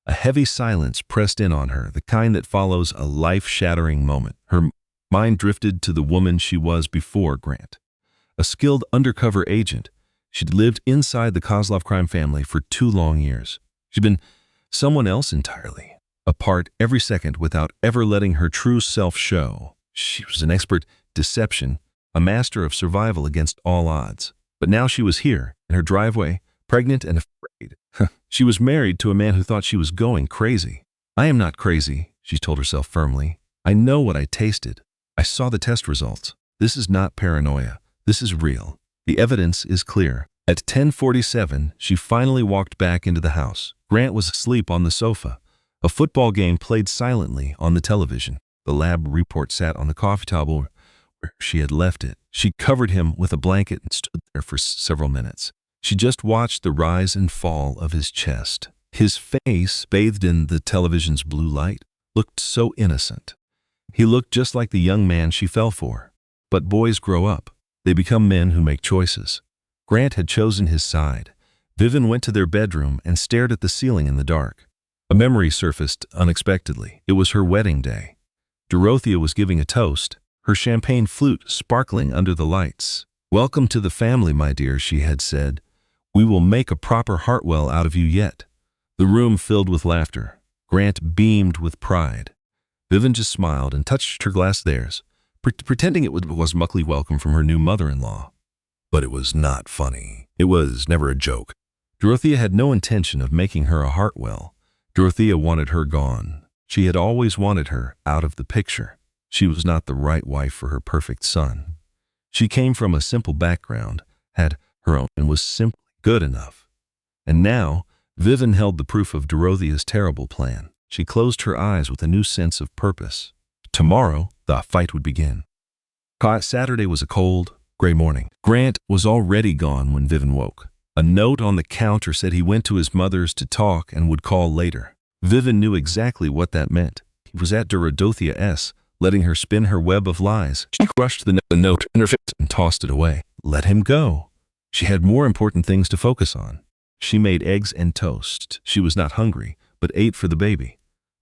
A heavy silence pressed in on her, the kind that follows a life-shattering moment. Her mind drifted to the woman she was before Grant. A skilled undercover agent, she'd lived inside the Kozlov crime family for 2 long years. She'd been someone else entirely, apart every second without ever letting her true self show. She was an expert deception, a master of survival against all odds. But now she was here, in her driveway, pregnant and afraid. She was married to a man who thought she was going crazy. I am not crazy, she told herself firmly. I know what I tasted. I saw the test results. This is not paranoia. This is real. The evidence is clear. At 10:47, she finally walked back into the house. Grant was asleep on the sofa. A football game played silently on the television. The lab report sat on the coffee table where she had left it. She covered him with a blanket and stood there for several minutes. She just watched the rise and fall of his chest. His face, bathed in the television's blue light, looked so innocent. He looked just like the young man she fell for. But boys grow up. They become men who make choices. Grant had chosen his side. Vivian went to their bedroom and stared at the ceiling in the dark. A memory surfaced unexpectedly. It was her wedding day. Dorothea was giving a toast, her champagne flute sparkling under the lights. "Welcome to the family, my dear," she had said. "We will make a proper Hartwell out of you yet." The room filled with laughter. Grant beamed with pride. Vivian just smiled and touched her glass theirs, pretending it was muckly welcome from her new mother-in-law. But it was not funny. It was never a joke. Dorothea had no intention of making her a Hartwell. Dorothea wanted her gone. She had always wanted her out of the picture. She was not the right wife for her perfect son. She came from a simple background, had her own, and was simply good enough. And now, Vivian held the proof of Dorothea's terrible plan. She closed her eyes with a new sense of purpose. Tomorrow, the fight would begin. Saturday was a cold, gray morning. Grant was already gone when Vivian woke. A note on the counter said he went to his mother's to talk and would call later. Vivian knew exactly what that meant. He was at Dorothea's, letting her spin her web of lies. She crushed the note in her fist and tossed it away. Let him go. She had more important things to focus on. She made eggs and toast. She was not hungry, but ate for the baby.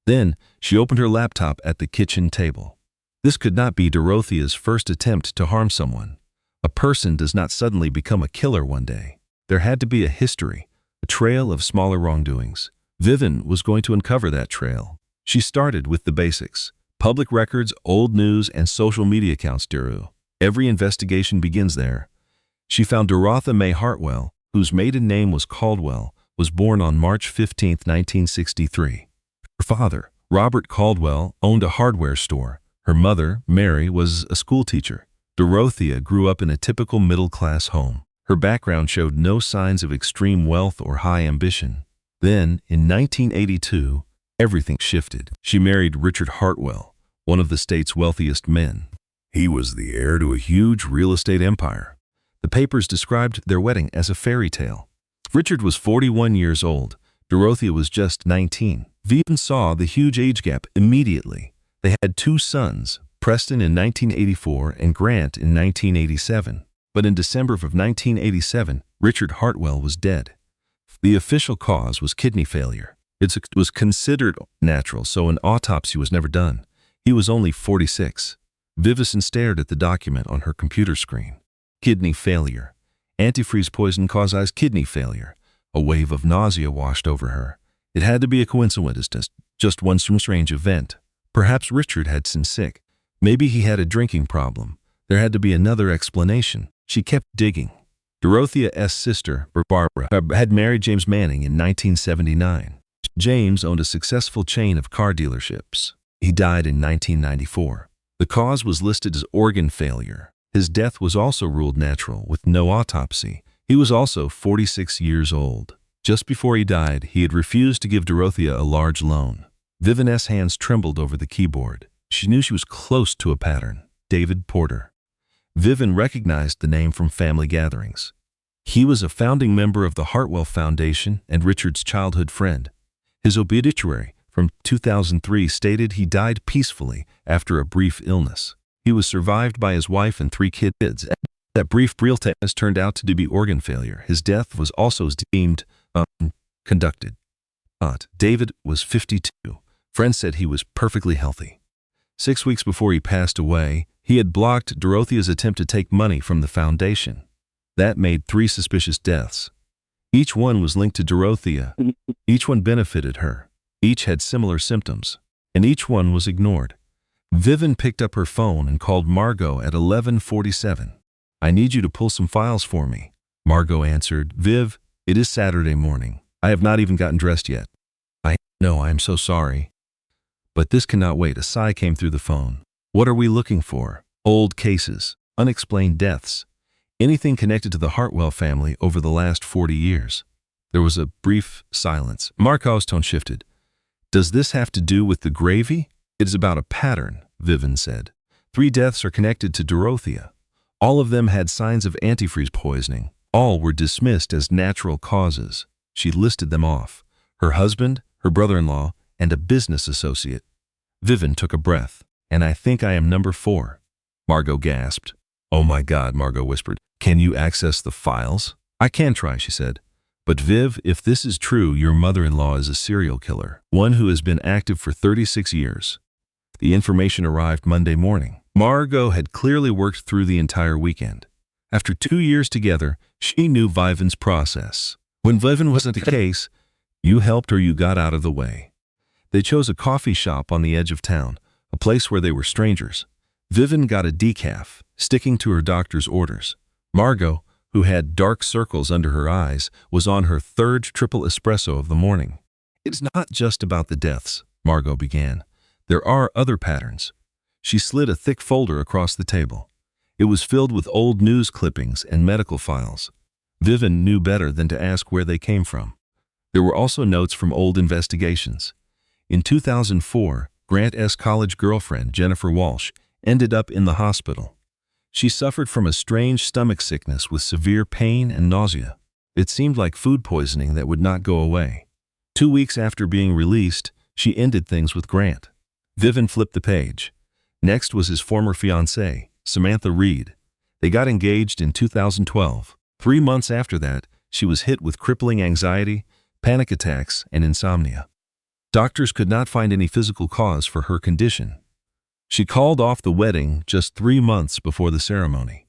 Then she opened her laptop at the kitchen table. This could not be Dorothea's first attempt to harm someone. A person does not suddenly become a killer one day. There had to be a history, a trail of smaller wrongdoings. Vivian was going to uncover that trail. She started with the basics: public records, old news, and social media accounts. Every investigation begins there. She found Dorothea May Hartwell, whose maiden name was Caldwell, was born on March 15, 1963. Her father, Robert Caldwell, owned a hardware store. Her mother, Mary, was a schoolteacher. Dorothea grew up in a typical middle-class home. Her background showed no signs of extreme wealth or high ambition. Then, in 1982, everything shifted. She married Richard Hartwell, one of the state's wealthiest men. He was the heir to a huge real estate empire. The papers described their wedding as a fairy tale. Richard was 41 years old. Dorothea was just 19. Vivian saw the huge age gap immediately. They had two sons, Preston in 1984 and Grant in 1987. But in December of 1987, Richard Hartwell was dead. The official cause was kidney failure. It was considered natural, so an autopsy was never done. He was only 46. Vivian stared at the document on her computer screen. Kidney failure. Antifreeze poison causes kidney failure. A wave of nausea washed over her. It had to be a coincidence, just one strange event. Perhaps Richard had been sick. Maybe he had a drinking problem. There had to be another explanation. She kept digging. Dorothea's sister, Barbara, had married James Manning in 1979. James owned a successful chain of car dealerships. He died in 1994. The cause was listed as organ failure. His death was also ruled natural, with no autopsy. He was also 46 years old. Just before he died, he had refused to give Dorothea a large loan. Vivian's hands trembled over the keyboard. She knew she was close to a pattern. David Porter. Vivian recognized the name from family gatherings. He was a founding member of the Hartwell Foundation and Richard's childhood friend. His obituary from 2003 stated he died peacefully after a brief illness. He was survived by his wife and 3 kids. That brief illness turned out to be organ failure. His death was also deemed conducted. David was 52. Friends said he was perfectly healthy. 6 weeks before he passed away, he had blocked Dorothea's attempt to take money from the foundation. That made 3 suspicious deaths. Each one was linked to Dorothea. Each one benefited her. Each had similar symptoms. And each one was ignored. Vivian picked up her phone and called Margot at 11:47. "I need you to pull some files for me." Margot answered, "Viv, it is Saturday morning. I have not even gotten dressed yet." "I know, I am so sorry. But this cannot wait." A sigh came through the phone. "What are we looking for?" "Old cases, unexplained deaths, anything connected to the Hartwell family over the last 40 years. There was a brief silence. Margot's tone shifted. "Does this have to do with the gravy?" "It is about a pattern," Vivian said. 3 deaths are connected to Dorothea. All of them had signs of antifreeze poisoning. All were dismissed as natural causes. She listed them off: her husband, her brother-in-law, and a business associate. Vivian took a breath. "And I think I am number 4. Margot gasped. "Oh my God," Margot whispered. "Can you access the files?" "I can try," she said. "But Viv, if this is true, your mother-in-law is a serial killer, one who has been active for 36 years. The information arrived Monday morning. Margot had clearly worked through the entire weekend. After 2 years together, she knew Vivian's process. When Vivian wasn't the case, you helped or you got out of the way. They chose a coffee shop on the edge of town, a place where they were strangers. Vivian got a decaf, sticking to her doctor's orders. Margot, who had dark circles under her eyes, was on her 3rd triple espresso of the morning. "It's not just about the deaths," Margot began. "There are other patterns." She slid a thick folder across the table. It was filled with old news clippings and medical files. Vivian knew better than to ask where they came from. There were also notes from old investigations. In 2004, Grant's college girlfriend, Jennifer Walsh, ended up in the hospital. She suffered from a strange stomach sickness with severe pain and nausea. It seemed like food poisoning that would not go away. 2 weeks after being released, she ended things with Grant. Vivian flipped the page. Next was his former fiancée, Samantha Reed. They got engaged in 2012. 3 months after that, she was hit with crippling anxiety, panic attacks, and insomnia. Doctors could not find any physical cause for her condition. She called off the wedding just 3 months before the ceremony.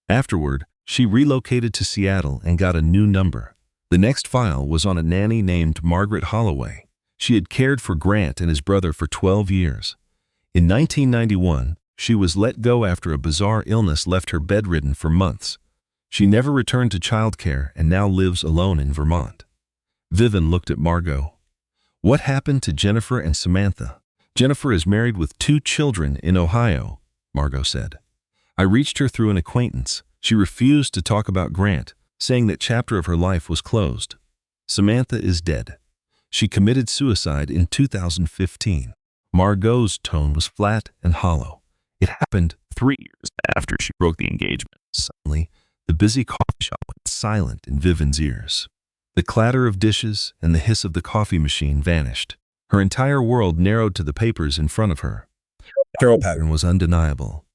Afterward, she relocated to Seattle and got a new number. The next file was on a nanny named Margaret Holloway. She had cared for Grant and his brother for 12 years. In 1991, she was let go after a bizarre illness left her bedridden for months. She never returned to childcare and now lives alone in Vermont. Vivian looked at Margot. "What happened to Jennifer and Samantha?" "Jennifer is married with 2 children in Ohio," Margot said. "I reached her through an acquaintance. She refused to talk about Grant, saying that chapter of her life was closed. Samantha is dead. She committed suicide in 2015. Margot's tone was flat and hollow. "It happened 3 years after she broke the engagement." Suddenly, the busy coffee shop went silent in Vivian's ears. The clatter of dishes and the hiss of the coffee machine vanished. Her entire world narrowed to the papers in front of her. The pattern was undeniable.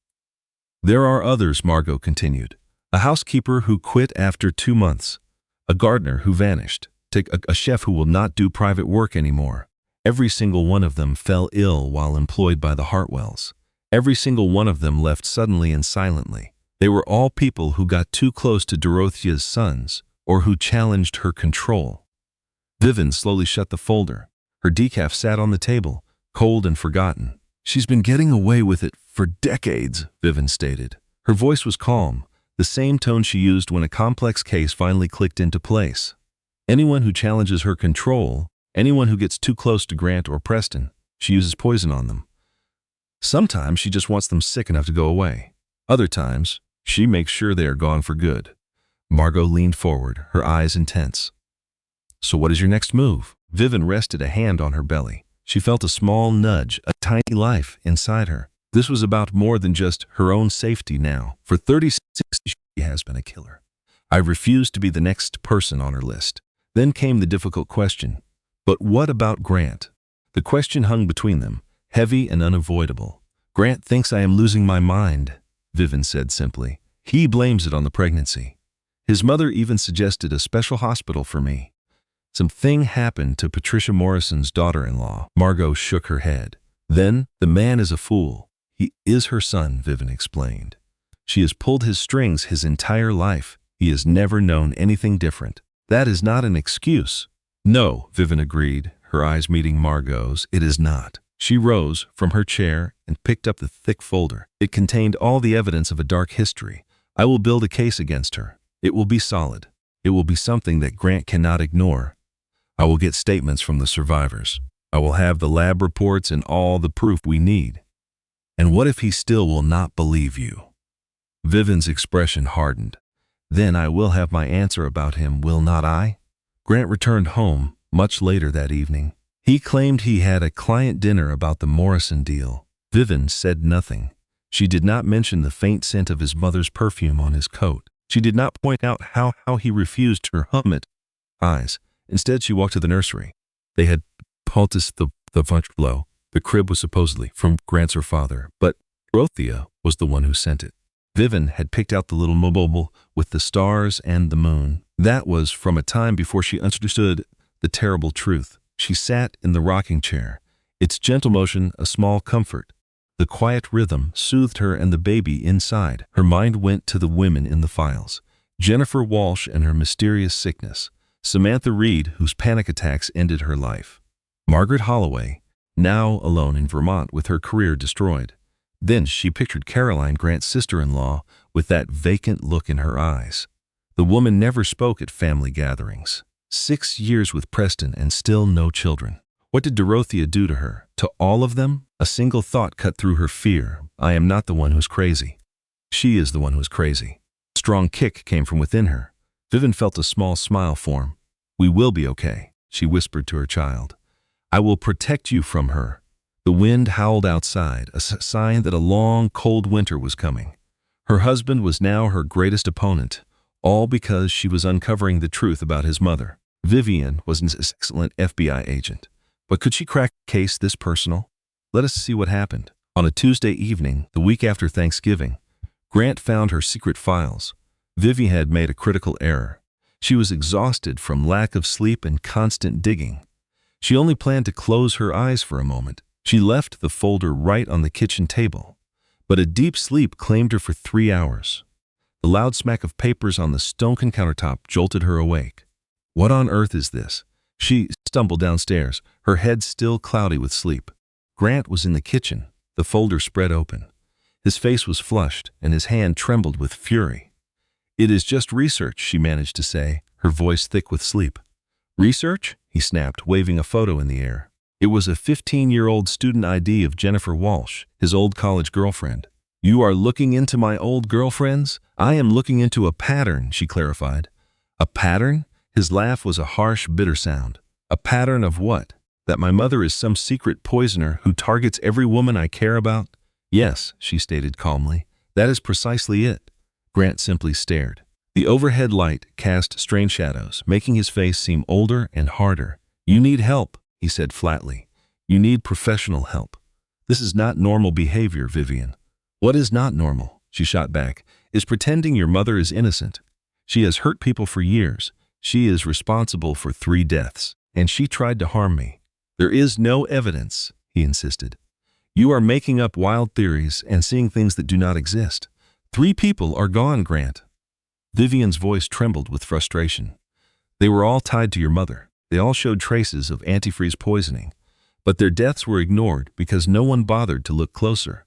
"There are others," Margot continued. "A housekeeper who quit after 2 months. A gardener who vanished. A chef who will not do private work anymore. Every single one of them fell ill while employed by the Hartwells. Every single one of them left suddenly and silently. They were all people who got too close to Dorothea's sons or who challenged her control." Vivian slowly shut the folder. Her decaf sat on the table, cold and forgotten. "She's been getting away with it for decades," Vivian stated. Her voice was calm, the same tone she used when a complex case finally clicked into place. "Anyone who challenges her control, anyone who gets too close to Grant or Preston, she uses poison on them. Sometimes she just wants them sick enough to go away. Other times, she makes sure they are gone for good." Margot leaned forward, her eyes intense. "So what is your next move?" Vivian rested a hand on her belly. She felt a small nudge, a tiny life inside her. This was about more than just her own safety now. For 36 years, she has been a killer. I refused to be the next person on her list. Then came the difficult question. But what about Grant? The question hung between them, heavy and unavoidable. "Grant thinks I am losing my mind," Vivian said simply. "He blames it on the pregnancy. His mother even suggested a special hospital for me. Something happened to Patricia Morrison's daughter-in-law." Margot shook her head. "Then the man is a fool. He is her son," Vivian explained. "She has pulled his strings his entire life. He has never known anything different. That is not an excuse. No, Vivian agreed, her eyes meeting Margot's. It is not. She rose from her chair and picked up the thick folder. It contained all the evidence of a dark history. I will build a case against her. It will be solid. It will be something that Grant cannot ignore. I will get statements from the survivors. I will have the lab reports and all the proof we need. And what if he still will not believe you? Vivian's expression hardened. Then I will have my answer about him, will not I? Grant returned home much later that evening. He claimed he had a client dinner about the Morrison deal. Vivian said nothing. She did not mention the faint scent of his mother's perfume on his coat. She did not point out how he refused her humid eyes. Instead, she walked to the nursery. They had poulticed the punch flow. The crib was supposedly from Grant's her father, but Dorothea was the one who sent it. Vivian had picked out the little mobile with the stars and the moon. That was from a time before she understood the terrible truth. She sat in the rocking chair, its gentle motion a small comfort. The quiet rhythm soothed her and the baby inside. Her mind went to the women in the files. Jennifer Walsh and her mysterious sickness. Samantha Reed, whose panic attacks ended her life. Margaret Holloway, now alone in Vermont with her career destroyed. Then she pictured Caroline, Grant's sister-in-law, with that vacant look in her eyes. The woman never spoke at family gatherings. 6 years with Preston and still no children. What did Dorothea do to her? To all of them? A single thought cut through her fear. I am not the one who's crazy. She is the one who's crazy. A strong kick came from within her. Vivian felt a small smile form. We will be okay, she whispered to her child. I will protect you from her. The wind howled outside, a sign that a long, cold winter was coming. Her husband was now her greatest opponent, all because she was uncovering the truth about his mother. Vivian was an excellent FBI agent, but could she crack a case this personal? Let us see what happened. On a Tuesday evening, the week after Thanksgiving, Grant found her secret files. Vivian had made a critical error. She was exhausted from lack of sleep and constant digging. She only planned to close her eyes for a moment. She left the folder right on the kitchen table, but a deep sleep claimed her for 3 hours. The loud smack of papers on the stone countertop jolted her awake. What on earth is this? She stumbled downstairs, her head still cloudy with sleep. Grant was in the kitchen, the folder spread open. His face was flushed, and his hand trembled with fury. It is just research, she managed to say, her voice thick with sleep. Research? He snapped, waving a photo in the air. It was a 15-year-old student ID of Jennifer Walsh, his old college girlfriend. You are looking into my old girlfriends? I am looking into a pattern, she clarified. A pattern? His laugh was a harsh, bitter sound. A pattern of what? That my mother is some secret poisoner who targets every woman I care about? Yes, she stated calmly. That is precisely it. Grant simply stared. The overhead light cast strange shadows, making his face seem older and harder. You need help, he said flatly. You need professional help. This is not normal behavior, Vivian. What is not normal, she shot back, is pretending your mother is innocent. She has hurt people for years. She is responsible for 3 deaths, and she tried to harm me. There is no evidence, he insisted. You are making up wild theories and seeing things that do not exist. 3 people are gone, Grant. Vivian's voice trembled with frustration. They were all tied to your mother. They all showed traces of antifreeze poisoning, but their deaths were ignored because no one bothered to look closer.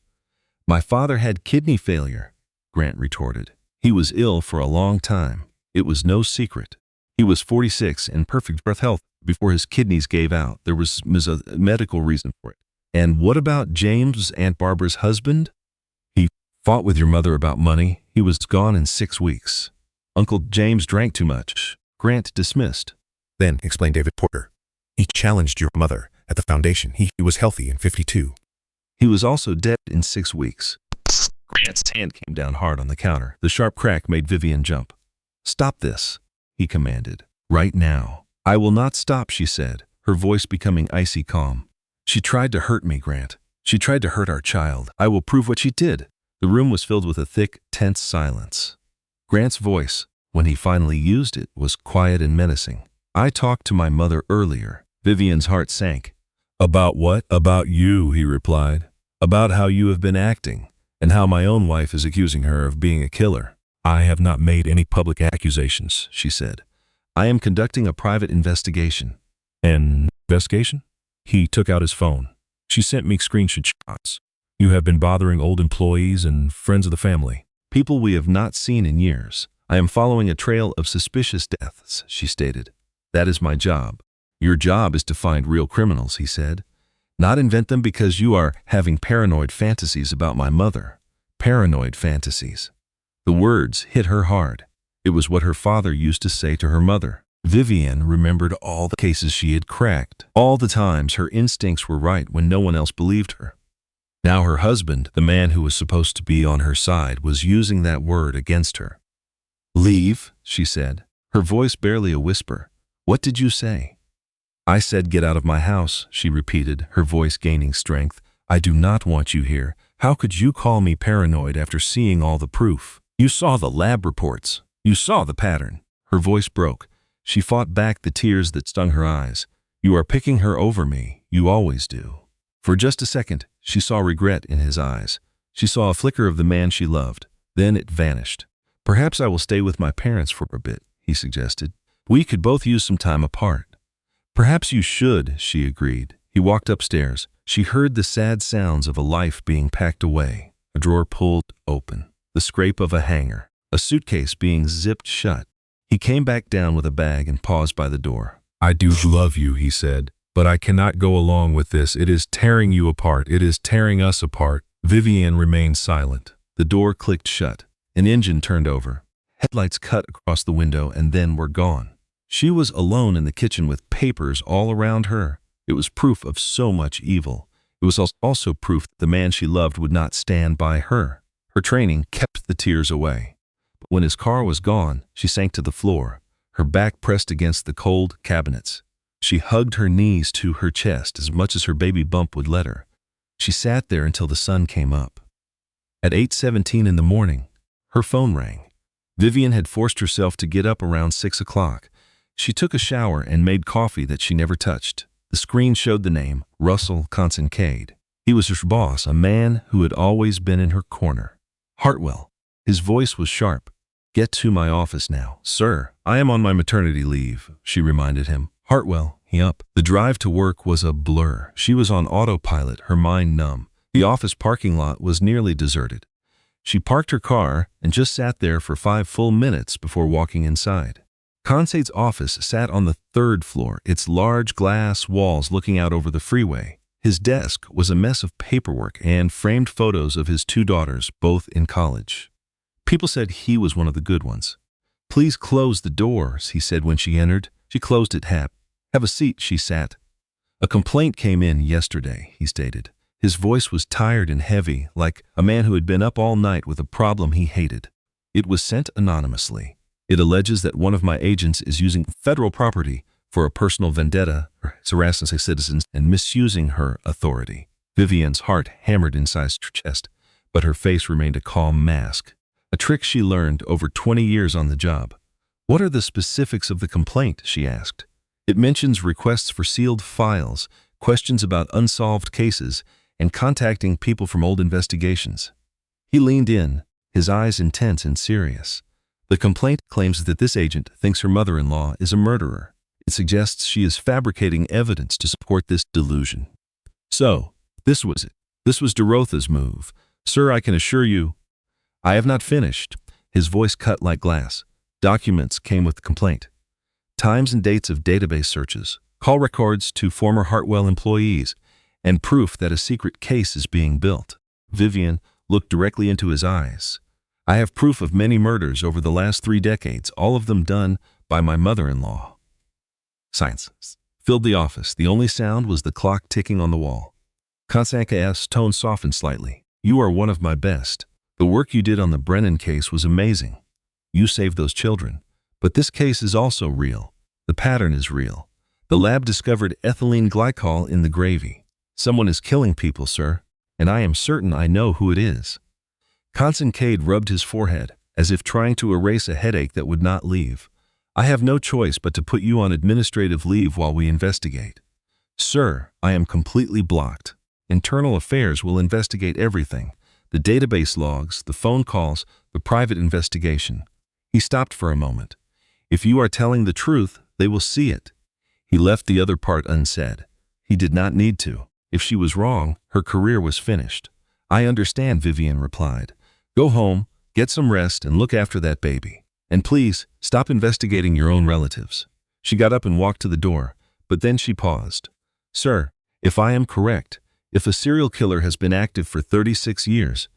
My father had kidney failure, Grant retorted. He was ill for a long time. It was no secret. He was 46 and perfect breath health before his kidneys gave out. There was a medical reason for it. And what about James, Aunt Barbara's husband? He fought with your mother about money. He was gone in 6 weeks. Uncle James drank too much. Grant dismissed. Then, explained David Porter, he challenged your mother at the foundation. He was healthy in 52. He was also dead in 6 weeks. Grant's hand came down hard on the counter. The sharp crack made Vivian jump. Stop this, he commanded. Right now. I will not stop, she said, her voice becoming icy calm. She tried to hurt me, Grant. She tried to hurt our child. I will prove what she did. The room was filled with a thick, tense silence. Grant's voice, when he finally used it, was quiet and menacing. I talked to my mother earlier. Vivian's heart sank. About what? About you, he replied. About how you have been acting, and how my own wife is accusing her of being a killer. I have not made any public accusations, she said. I am conducting a private investigation. An investigation? He took out his phone. She sent me screenshots. You have been bothering old employees and friends of the family. People we have not seen in years. I am following a trail of suspicious deaths, she stated. That is my job. Your job is to find real criminals, he said. Not invent them because you are having paranoid fantasies about my mother. Paranoid fantasies. The words hit her hard. It was what her father used to say to her mother. Vivian remembered all the cases she had cracked, all the times her instincts were right when no one else believed her. Now her husband, the man who was supposed to be on her side, was using that word against her. Leave, she said, her voice barely a whisper. What did you say? I said get out of my house, she repeated, her voice gaining strength. I do not want you here. How could you call me paranoid after seeing all the proof? You saw the lab reports. You saw the pattern. Her voice broke. She fought back the tears that stung her eyes. You are picking her over me. You always do. For just a second, she saw regret in his eyes. She saw a flicker of the man she loved. Then it vanished. Perhaps I will stay with my parents for a bit, he suggested. We could both use some time apart. Perhaps you should, she agreed. He walked upstairs. She heard the sad sounds of a life being packed away. A drawer pulled open. The scrape of a hanger. A suitcase being zipped shut. He came back down with a bag and paused by the door. I do love you, he said, but I cannot go along with this. It is tearing you apart. It is tearing us apart. Vivian remained silent. The door clicked shut. An engine turned over. Headlights cut across the window and then were gone. She was alone in the kitchen with papers all around her. It was proof of so much evil. It was also proof that the man she loved would not stand by her. Her training kept the tears away. But when his car was gone, she sank to the floor, her back pressed against the cold cabinets. She hugged her knees to her chest as much as her baby bump would let her. She sat there until the sun came up. At 8:17 in the morning, her phone rang. Vivian had forced herself to get up around 6 o'clock. She took a shower and made coffee that she never touched. The screen showed the name, Russell Kincaid. He was her boss, a man who had always been in her corner. Hartwell. His voice was sharp. Get to my office now. Sir, I am on my maternity leave, she reminded him. Hartwell, he up. The drive to work was a blur. She was on autopilot, her mind numb. The office parking lot was nearly deserted. She parked her car and just sat there for 5 full minutes before walking inside. Kincaid's office sat on the 3rd floor, its large glass walls looking out over the freeway. His desk was a mess of paperwork and framed photos of his 2 daughters, both in college. People said he was one of the good ones. Please close the doors, he said when she entered. She closed it. Have a seat, she sat. A complaint came in yesterday, he stated. His voice was tired and heavy, like a man who had been up all night with a problem he hated. It was sent anonymously. It alleges that one of my agents is using federal property for a personal vendetta, harassing citizens, and misusing her authority. Vivian's heart hammered inside her chest, but her face remained a calm mask, a trick she learned over 20 years on the job. What are the specifics of the complaint, she asked. It mentions requests for sealed files, questions about unsolved cases, and contacting people from old investigations. He leaned in, his eyes intense and serious. The complaint claims that this agent thinks her mother-in-law is a murderer. It suggests she is fabricating evidence to support this delusion. So, this was it. This was Dorotha's move. Sir, I can assure you. I have not finished. His voice cut like glass. Documents came with the complaint. Times and dates of database searches, call records to former Hartwell employees, and proof that a secret case is being built. Vivian looked directly into his eyes. I have proof of many murders over the last 3 decades, all of them done by my mother-in-law. Silence filled the office. The only sound was the clock ticking on the wall. Kincaid's tone softened slightly. You are one of my best. The work you did on the Brennan case was amazing. You saved those children. But this case is also real. The pattern is real. The lab discovered ethylene glycol in the gravy. Someone is killing people, sir, and I am certain I know who it is. Kincaid rubbed his forehead, as if trying to erase a headache that would not leave. I have no choice but to put you on administrative leave while we investigate. Sir, I am completely blocked. Internal Affairs will investigate everything. The database logs, the phone calls, the private investigation. He stopped for a moment. If you are telling the truth, they will see it. He left the other part unsaid. He did not need to. If she was wrong, her career was finished. I understand, Vivian replied. Go home, get some rest, and look after that baby. And please, stop investigating your own relatives. She got up and walked to the door, but then she paused. Sir, if I am correct, if a serial killer has been active for 36 years,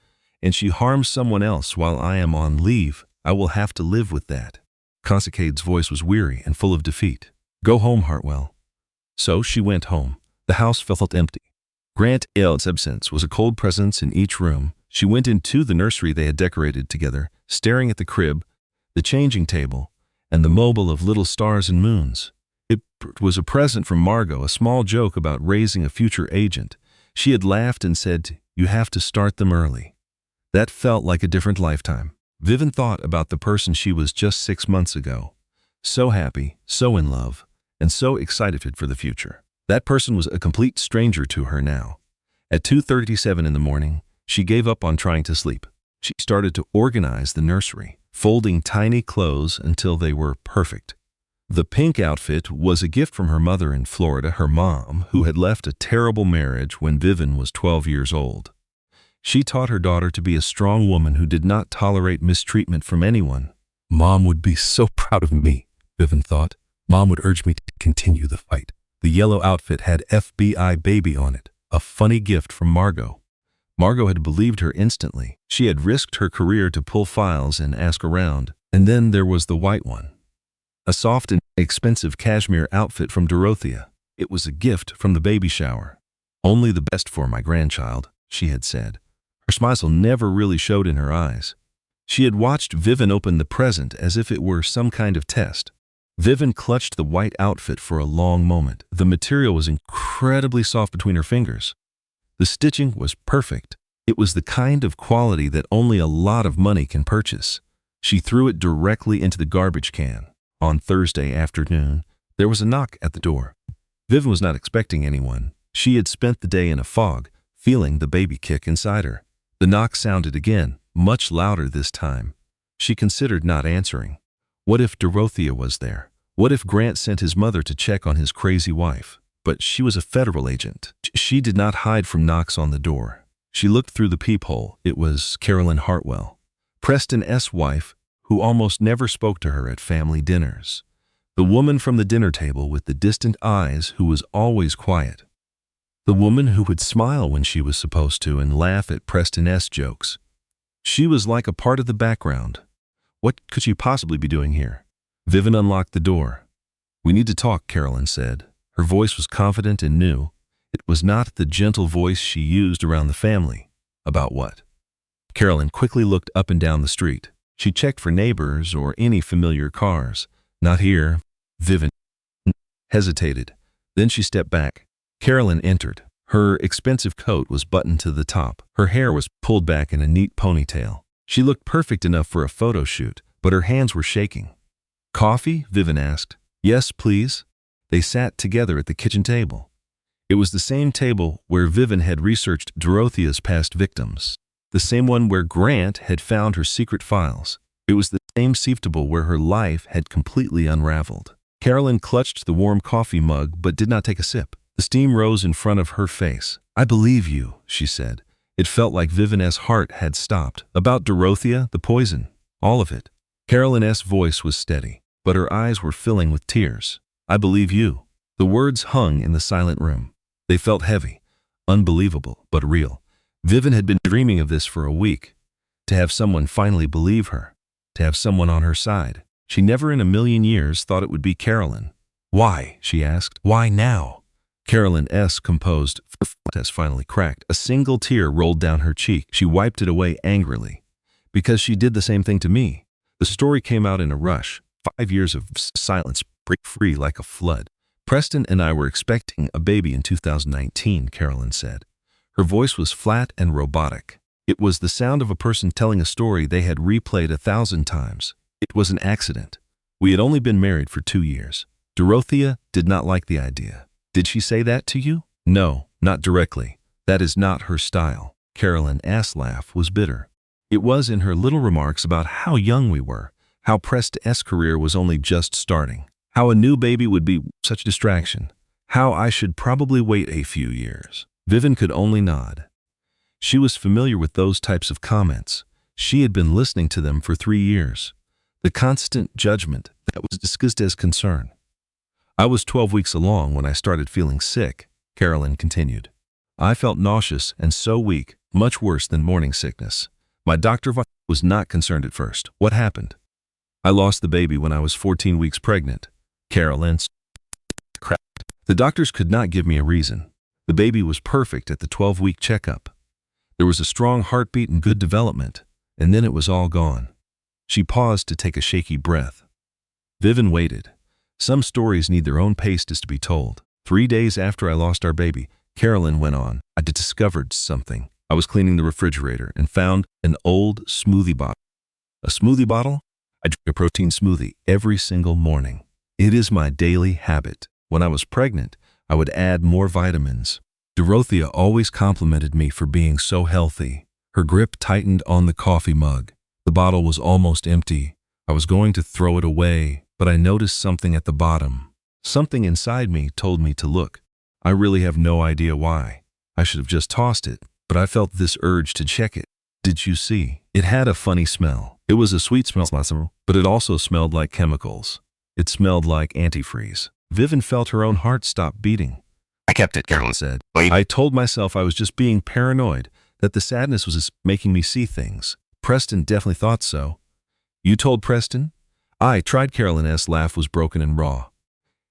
and she harms someone else while I am on leave, I will have to live with that. Consicade's voice was weary and full of defeat. Go home, Hartwell. So she went home. The house felt empty. Grant Ailes' absence was a cold presence in each room. She went into the nursery they had decorated together, staring at the crib, the changing table, and the mobile of little stars and moons. It was a present from Margot, a small joke about raising a future agent. She had laughed and said, "You have to start them early." That felt like a different lifetime. Vivian thought about the person she was just 6 months ago. So happy, so in love, and so excited for the future. That person was a complete stranger to her now. At 2:37 in the morning, she gave up on trying to sleep. She started to organize the nursery, folding tiny clothes until they were perfect. The pink outfit was a gift from her mother in Florida, her mom, who had left a terrible marriage when Vivian was 12 years old. She taught her daughter to be a strong woman who did not tolerate mistreatment from anyone. Mom would be so proud of me, Vivian thought. Mom would urge me to continue the fight. The yellow outfit had FBI baby on it, a funny gift from Margot. Margot had believed her instantly. She had risked her career to pull files and ask around. And then there was the white one. A soft and expensive cashmere outfit from Dorothea. It was a gift from the baby shower. Only the best for my grandchild, she had said. Her smile never really showed in her eyes. She had watched Vivian open the present as if it were some kind of test. Vivian clutched the white outfit for a long moment. The material was incredibly soft between her fingers. The stitching was perfect. It was the kind of quality that only a lot of money can purchase. She threw it directly into the garbage can. On Thursday afternoon, there was a knock at the door. Vivian was not expecting anyone. She had spent the day in a fog, feeling the baby kick inside her. The knock sounded again, much louder this time. She considered not answering. What if Dorothea was there? What if Grant sent his mother to check on his crazy wife? But she was a federal agent. She did not hide from knocks on the door. She looked through the peephole. It was Carolyn Hartwell, Preston's wife, who almost never spoke to her at family dinners. The woman from the dinner table with the distant eyes who was always quiet. The woman who would smile when she was supposed to and laugh at Preston's jokes. She was like a part of the background. What could she possibly be doing here? Vivian unlocked the door. "We need to talk," Carolyn said. Her voice was confident and new. It was not the gentle voice she used around the family. About what? Carolyn quickly looked up and down the street. She checked for neighbors or any familiar cars. Not here. Vivian hesitated. Then she stepped back. Carolyn entered. Her expensive coat was buttoned to the top. Her hair was pulled back in a neat ponytail. She looked perfect enough for a photo shoot, but her hands were shaking. "Coffee?" Vivian asked. "Yes, please." They sat together at the kitchen table. It was the same table where Vivian had researched Dorothea's past victims. The same one where Grant had found her secret files. It was the same safe table where her life had completely unraveled. Carolyn clutched the warm coffee mug but did not take a sip. The steam rose in front of her face. "I believe you," she said. It felt like Vivian's heart had stopped. About Dorothea, the poison, all of it. Carolyn's voice was steady, but her eyes were filling with tears. "I believe you." The words hung in the silent room. They felt heavy, unbelievable, but real. Vivian had been dreaming of this for a week. To have someone finally believe her. To have someone on her side. She never in a million years thought it would be Carolyn. "Why?" she asked. "Why now?" Carolyn's composed face finally cracked. A single tear rolled down her cheek. She wiped it away angrily. "Because she did the same thing to me." The story came out in a rush. 5 years of silence break free like a flood. "Preston and I were expecting a baby in 2019, Carolyn said. Her voice was flat and robotic. It was the sound of a person telling a story they had replayed 1,000 times. It was an accident. We had only been married for 2 years. Dorothea did not like the idea. Did she say that to you? No, not directly. That is not her style. Carolyn's laugh was bitter. It was in her little remarks about how young we were, how Preston's career was only just starting, how a new baby would be such a distraction, how I should probably wait a few years. Vivian could only nod. She was familiar with those types of comments. She had been listening to them for 3 years. The constant judgment that was discussed as concern. I was 12 weeks along when I started feeling sick, Carolyn continued. I felt nauseous and so weak, much worse than morning sickness. My doctor was not concerned at first. What happened? I lost the baby when I was 14 weeks pregnant. Carolyn cracked. The doctors could not give me a reason. The baby was perfect at the 12-week checkup. There was a strong heartbeat and good development, and then it was all gone. She paused to take a shaky breath. Vivian waited. Some stories need their own pace to be told. 3 days after I lost our baby, Carolyn went on, I discovered something. I was cleaning the refrigerator and found an old smoothie bottle. A smoothie bottle? I drink a protein smoothie every single morning. It is my daily habit. When I was pregnant, I would add more vitamins. Dorothea always complimented me for being so healthy. Her grip tightened on the coffee mug. The bottle was almost empty. I was going to throw it away, but I noticed something at the bottom. Something inside me told me to look. I really have no idea why. I should have just tossed it, but I felt this urge to check it. Did you see? It had a funny smell. It was a sweet smell, but it also smelled like chemicals. It smelled like antifreeze. Vivian felt her own heart stop beating. I kept it, Carolyn said. I told myself I was just being paranoid, that the sadness was just making me see things. Preston definitely thought so. You told Preston? I tried. Carolyn's laugh was broken and raw.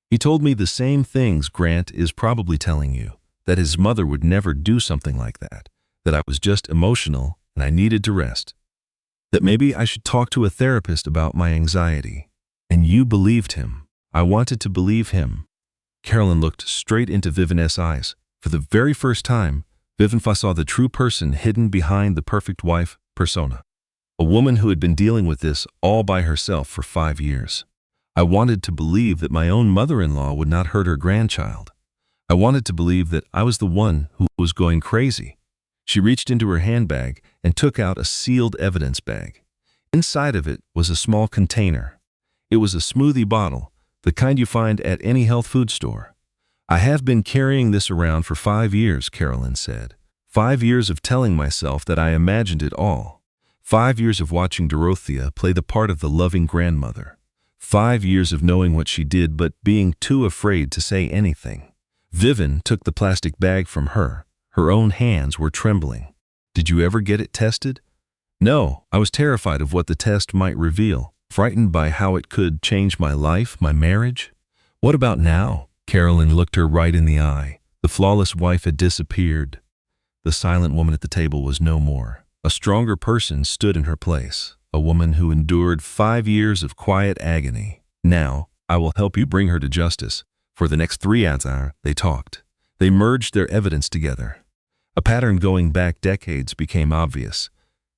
He told me the same things Grant is probably telling you, that his mother would never do something like that I was just emotional and I needed to rest, that maybe I should talk to a therapist about my anxiety. And you believed him. I wanted to believe him. Carolyn looked straight into Vivian's eyes. For the very first time, Vivian saw the true person hidden behind the perfect wife persona. A woman who had been dealing with this all by herself for 5 years. I wanted to believe that my own mother-in-law would not hurt her grandchild. I wanted to believe that I was the one who was going crazy. She reached into her handbag and took out a sealed evidence bag. Inside of it was a small container. It was a smoothie bottle, the kind you find at any health food store. I have been carrying this around for 5 years, Carolyn said. 5 years of telling myself that I imagined it all. 5 years of watching Dorothea play the part of the loving grandmother. 5 years of knowing what she did but being too afraid to say anything. Vivian took the plastic bag from her. Her own hands were trembling. Did you ever get it tested? No, I was terrified of what the test might reveal, frightened by how it could change my life, my marriage. What about now? Carolyn looked her right in the eye. The flawless wife had disappeared. The silent woman at the table was no more. A stronger person stood in her place, a woman who endured 5 years of quiet agony. Now, I will help you bring her to justice. For the next 3 hours, they talked. They merged their evidence together. A pattern going back decades became obvious.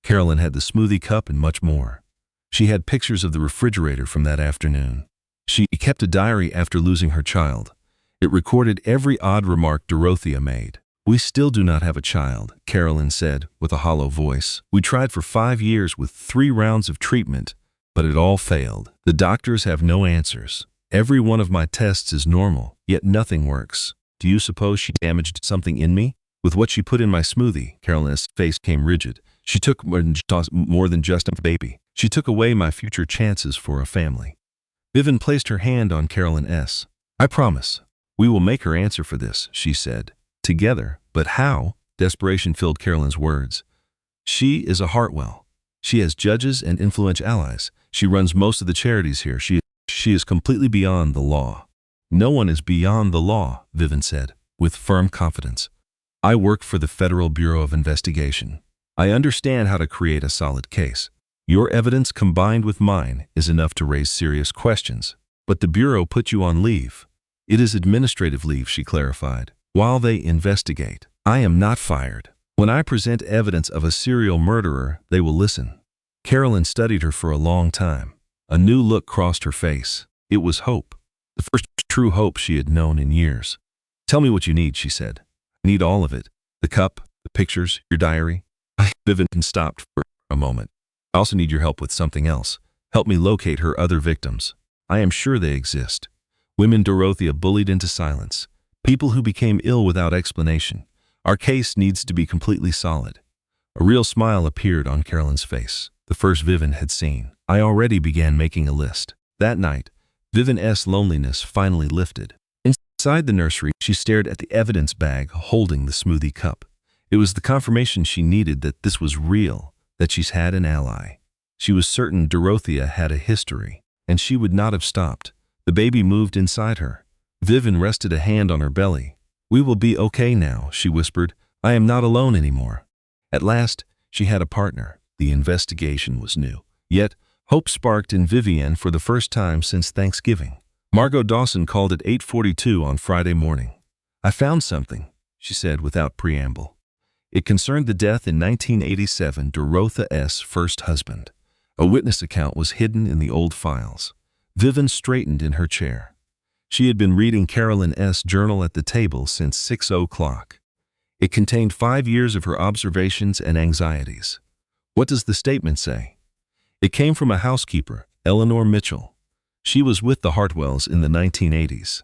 Carolyn had the smoothie cup and much more. She had pictures of the refrigerator from that afternoon. She kept a diary after losing her child. It recorded every odd remark Dorothea made. We still do not have a child, Carolyn said with a hollow voice. We tried for 5 years with 3 rounds of treatment, but it all failed. The doctors have no answers. Every one of my tests is normal, yet nothing works. Do you suppose she damaged something in me? With what she put in my smoothie, Carolyn's face came rigid. She took more than just a baby. She took away my future chances for a family. Vivian placed her hand on Carolyn's. I promise, we will make her answer for this, she said. Together, but how? Desperation filled Carolyn's words. She is a Hartwell. She has judges and influential allies. She runs most of the charities here. She is completely beyond the law. No one is beyond the law, Vivian said, with firm confidence. I work for the Federal Bureau of Investigation. I understand how to create a solid case. Your evidence combined with mine is enough to raise serious questions. But the Bureau put you on leave. It is administrative leave, she clarified. While they investigate, I am not fired. When I present evidence of a serial murderer, they will listen. Carolyn studied her for a long time. A new look crossed her face. It was hope. The first true hope she had known in years. Tell me what you need, she said. I need all of it. The cup, the pictures, your diary. Vivian stopped for a moment. I also need your help with something else. Help me locate her other victims. I am sure they exist. Women Dorothea bullied into silence. People who became ill without explanation. Our case needs to be completely solid. A real smile appeared on Carolyn's face, the first Vivian had seen. I already began making a list. That night, Vivian's loneliness finally lifted. Inside the nursery, she stared at the evidence bag holding the smoothie cup. It was the confirmation she needed that this was real, that she's had an ally. She was certain Dorothea had a history, and she would not have stopped. The baby moved inside her. Vivian rested a hand on her belly. We will be okay now, she whispered. I am not alone anymore. At last, she had a partner. The investigation was new. Yet, hope sparked in Vivian for the first time since Thanksgiving. Margot Dawson called at 8:42 on Friday morning. I found something, she said without preamble. It concerned the death in 1987 Dorothea's first husband. A witness account was hidden in the old files. Vivian straightened in her chair. She had been reading Carolyn's journal at the table since 6 o'clock. It contained 5 years of her observations and anxieties. What does the statement say? It came from a housekeeper, Eleanor Mitchell. She was with the Hartwells in the 1980s.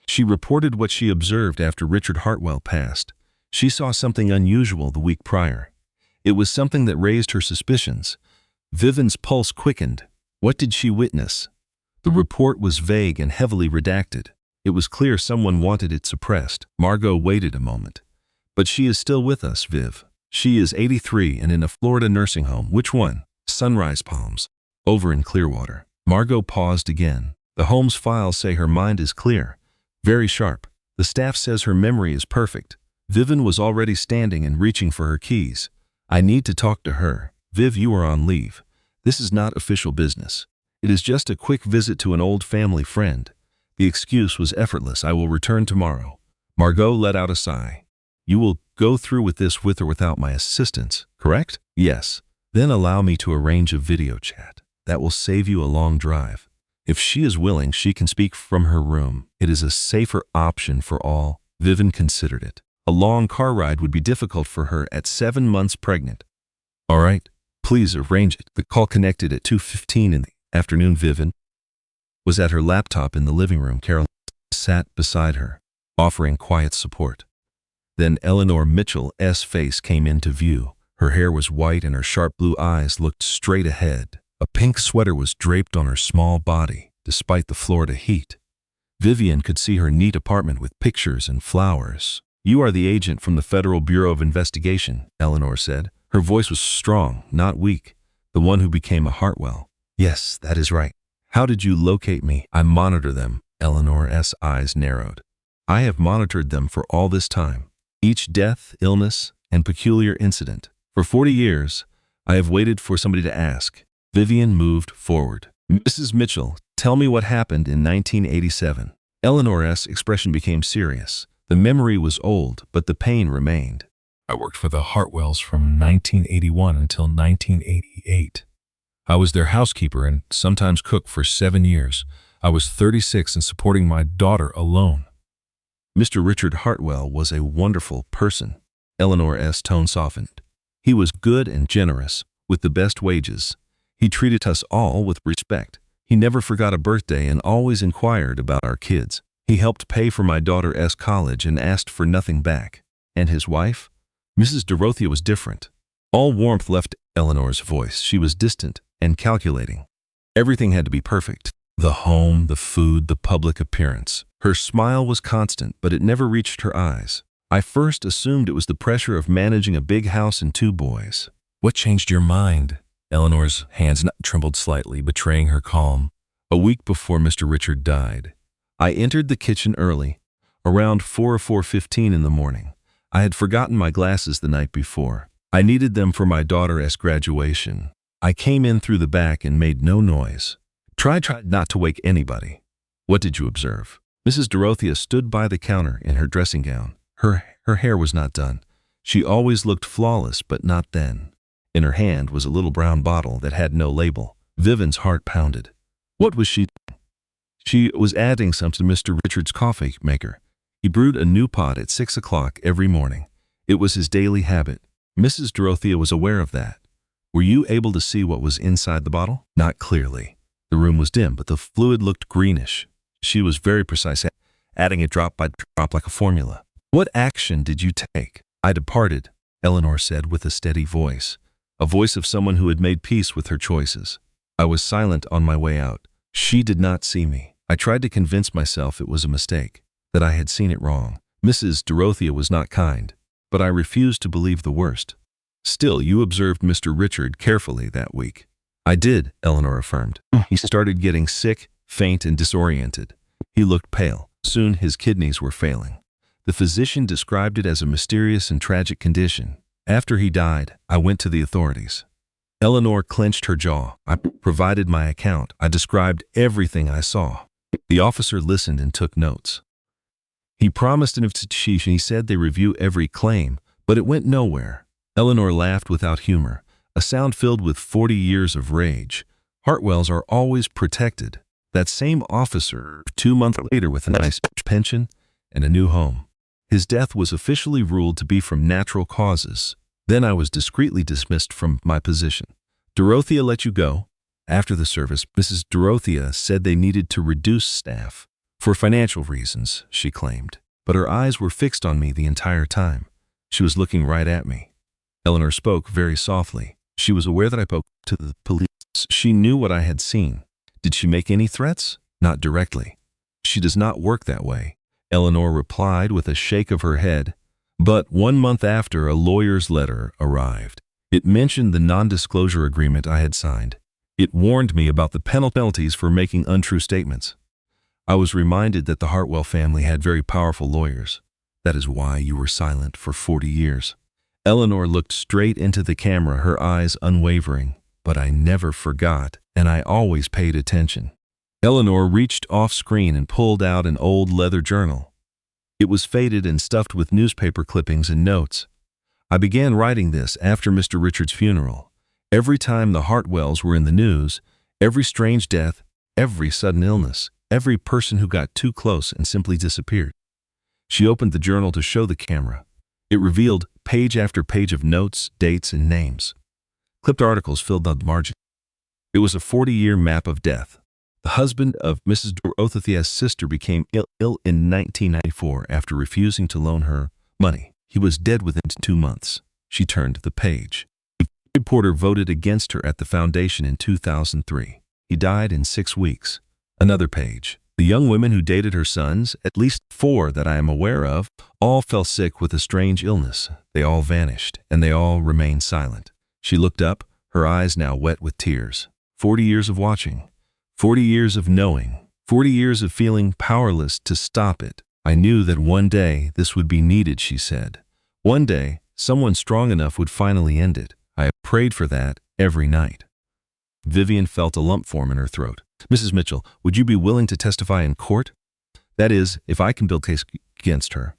She reported what she observed after Richard Hartwell passed. She saw something unusual the week prior. It was something that raised her suspicions. Vivian's pulse quickened. What did she witness? The report was vague and heavily redacted. It was clear someone wanted it suppressed. Margot waited a moment. But she is still with us, Viv. She is 83 and in a Florida nursing home. Which one? Sunrise Palms. Over in Clearwater. Margot paused again. The home's files say her mind is clear. Very sharp. The staff says her memory is perfect. Vivian was already standing and reaching for her keys. I need to talk to her. Viv, you are on leave. This is not official business. It is just a quick visit to an old family friend. The excuse was effortless. I will return tomorrow. Margot let out a sigh. You will go through with this with or without my assistance, correct? Yes. Then allow me to arrange a video chat. That will save you a long drive. If she is willing, she can speak from her room. It is a safer option for all. Vivian considered it. A long car ride would be difficult for her at 7 months pregnant. All right, please arrange it. The call connected at 2:15 in the afternoon. Vivian was at her laptop in the living room. Carolyn sat beside her, offering quiet support. Then Eleanor Mitchell's face came into view. Her hair was white and her sharp blue eyes looked straight ahead. A pink sweater was draped on her small body, despite the Florida heat. Vivian could see her neat apartment with pictures and flowers. You are the agent from the Federal Bureau of Investigation, Eleanor said. Her voice was strong, not weak. The one who became a Hartwell. Yes, that is right. How did you locate me? I monitor them. Eleanor's eyes narrowed. I have monitored them for all this time. Each death, illness, and peculiar incident. For 40 years, I have waited for somebody to ask. Vivian moved forward. Mrs. Mitchell, tell me what happened in 1987. Eleanor's expression became serious. The memory was old, but the pain remained. I worked for the Hartwells from 1981 until 1988. I was their housekeeper and sometimes cook for 7 years. I was 36 and supporting my daughter alone. Mr. Richard Hartwell was a wonderful person. Eleanor's tone softened. He was good and generous, with the best wages. He treated us all with respect. He never forgot a birthday and always inquired about our kids. He helped pay for my daughter's college and asked for nothing back. And his wife? Mrs. Dorothea was different. All warmth left Eleanor's voice. She was distant and calculating. Everything had to be perfect. The home, the food, the public appearance. Her smile was constant, but it never reached her eyes. I first assumed it was the pressure of managing a big house and 2 boys. What changed your mind? Eleanor's hands trembled slightly, betraying her calm. A week before Mr. Richard died, I entered the kitchen early, around 4 or 4:15 in the morning. I had forgotten my glasses the night before. I needed them for my daughter's graduation. I came in through the back and made no noise. Tried not to wake anybody. What did you observe? Mrs. Dorothea stood by the counter in her dressing gown. Her hair was not done. She always looked flawless, but not then. In her hand was a little brown bottle that had no label. Vivian's heart pounded. What was she doing? She was adding some to Mr. Richard's coffee maker. He brewed a new pot at 6 o'clock every morning. It was his daily habit. Mrs. Dorothea was aware of that. Were you able to see what was inside the bottle? Not clearly. The room was dim, but the fluid looked greenish. She was very precise, adding it drop by drop like a formula. What action did you take? I departed, Eleanor said with a steady voice, a voice of someone who had made peace with her choices. I was silent on my way out. She did not see me. I tried to convince myself it was a mistake, that I had seen it wrong. Mrs. Dorothea was not kind, but I refused to believe the worst. Still, you observed Mr. Richard carefully that week. I did, Eleanor affirmed. He started getting sick, faint, and disoriented. He looked pale. Soon his kidneys were failing. The physician described it as a mysterious and tragic condition. After he died, I went to the authorities. Eleanor clenched her jaw. I provided my account. I described everything I saw. The officer listened and took notes. He promised an investigation. He said they review every claim, but it went nowhere. Eleanor laughed without humor, a sound filled with 40 years of rage. Hartwells are always protected. That same officer, 2 months later with a nice pension and a new home. His death was officially ruled to be from natural causes. Then I was discreetly dismissed from my position. Dorothea let you go. After the service, Mrs. Dorothea said they needed to reduce staff. For financial reasons, she claimed. But her eyes were fixed on me the entire time. She was looking right at me. Eleanor spoke very softly. She was aware that I spoke to the police. She knew what I had seen. Did she make any threats? Not directly. She does not work that way, Eleanor replied with a shake of her head. But 1 month after, a lawyer's letter arrived. It mentioned the non-disclosure agreement I had signed. It warned me about the penalties for making untrue statements. I was reminded that the Hartwell family had very powerful lawyers. That is why you were silent for 40 years. Eleanor looked straight into the camera, her eyes unwavering. But I never forgot, and I always paid attention. Eleanor reached off-screen and pulled out an old leather journal. It was faded and stuffed with newspaper clippings and notes. I began writing this after Mr. Richard's funeral. Every time the Hartwells were in the news, every strange death, every sudden illness, every person who got too close and simply disappeared. She opened the journal to show the camera. It revealed page after page of notes, dates, and names. Clipped articles filled the margin. It was a 40-year map of death. The husband of Mrs. Dorothea's sister became ill in 1994 after refusing to loan her money. He was dead within 2 months. She turned the page. David Porter voted against her at the foundation in 2003. He died in 6 weeks. Another page. The young women who dated her sons, at least 4 that I am aware of, all fell sick with a strange illness. They all vanished, and they all remained silent. She looked up, her eyes now wet with tears. 40 years of watching. 40 years of knowing. 40 years of feeling powerless to stop it. I knew that one day this would be needed, she said. One day, someone strong enough would finally end it. I have prayed for that every night. Vivian felt a lump form in her throat. Mrs. Mitchell, would you be willing to testify in court? That is, if I can build a case against her.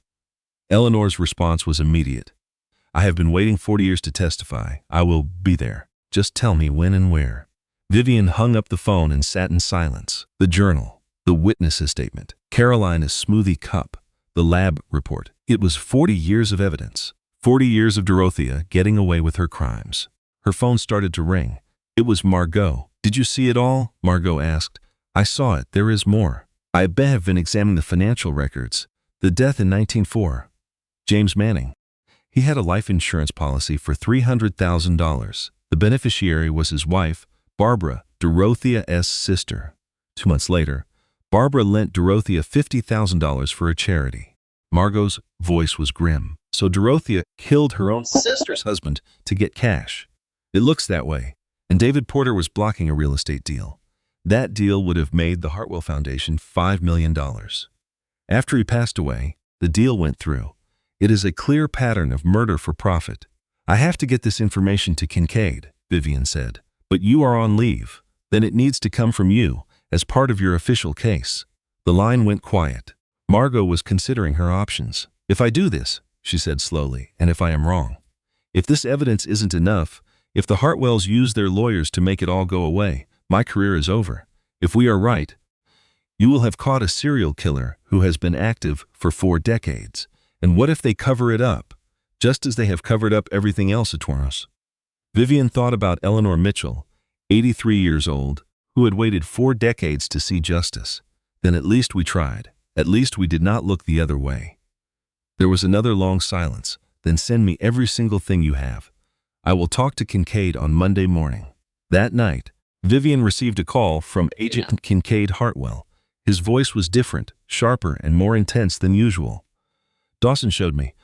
Eleanor's response was immediate. I have been waiting 40 years to testify. I will be there. Just tell me when and where. Vivian hung up the phone and sat in silence. The journal, the witness's statement, Carolina's smoothie cup, the lab report. It was 40 years of evidence. 40 years of Dorothea getting away with her crimes. Her phone started to ring. It was Margot. Did you see it all? Margot asked. I saw it. There is more. I have been examining the financial records. The death in 1904. James Manning. He had a life insurance policy for $300,000. The beneficiary was his wife, Barbara, Dorothea's sister. 2 months later, Barbara lent Dorothea $50,000 for a charity. Margot's voice was grim. So Dorothea killed her own sister's husband to get cash. It looks that way. And David Porter was blocking a real estate deal. That deal would have made the Hartwell Foundation $5 million. After he passed away, the deal went through. It is a clear pattern of murder for profit. I have to get this information to Kincaid, Vivian said. But you are on leave. Then it needs to come from you, as part of your official case. The line went quiet. Margot was considering her options. If I do this, she said slowly, and if I am wrong, if this evidence isn't enough, if the Hartwells use their lawyers to make it all go away, my career is over. If we are right, you will have caught a serial killer who has been active for 4 decades. And what if they cover it up, just as they have covered up everything else at Toros? Vivian thought about Eleanor Mitchell, 83 years old, who had waited 4 decades to see justice. Then at least we tried. At least we did not look the other way. There was another long silence. Then send me every single thing you have. I will talk to Kincaid on Monday morning. That night, Vivian received a call from Agent Kincaid Hartwell. His voice was different, sharper, and more intense than usual. Dawson showed me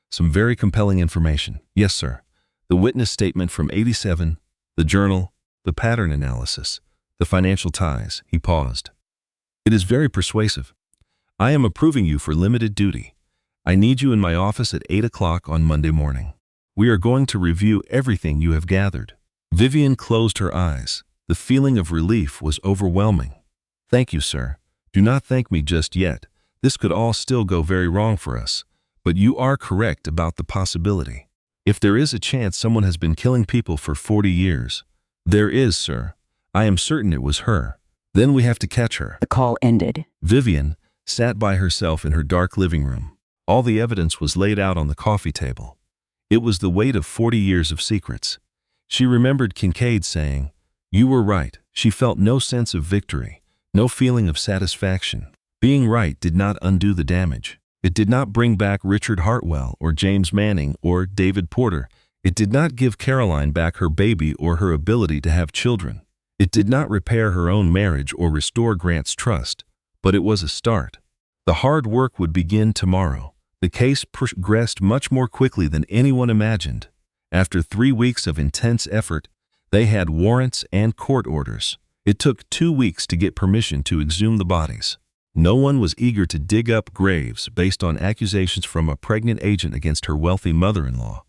some very compelling information. Yes, sir. The witness statement from 87, the journal, the pattern analysis, the financial ties. He paused. It is very persuasive. I am approving you for limited duty. I need you in my office at 8 o'clock on Monday morning. We are going to review everything you have gathered. Vivian closed her eyes. The feeling of relief was overwhelming. Thank you, sir. Do not thank me just yet. This could all still go very wrong for us. But you are correct about the possibility. If there is a chance someone has been killing people for 40 years, there is, sir. I am certain it was her. Then we have to catch her. The call ended. Vivian sat by herself in her dark living room. All the evidence was laid out on the coffee table. It was the weight of 40 years of secrets. She remembered Kincaid saying, "You were right." She felt no sense of victory, no feeling of satisfaction. Being right did not undo the damage. It did not bring back Richard Hartwell or James Manning or David Porter. It did not give Caroline back her baby or her ability to have children. It did not repair her own marriage or restore Grant's trust, but it was a start. The hard work would begin tomorrow. The case progressed much more quickly than anyone imagined. After 3 weeks of intense effort, they had warrants and court orders. It took 2 weeks to get permission to exhume the bodies. No one was eager to dig up graves based on accusations from a pregnant agent against her wealthy mother-in-law.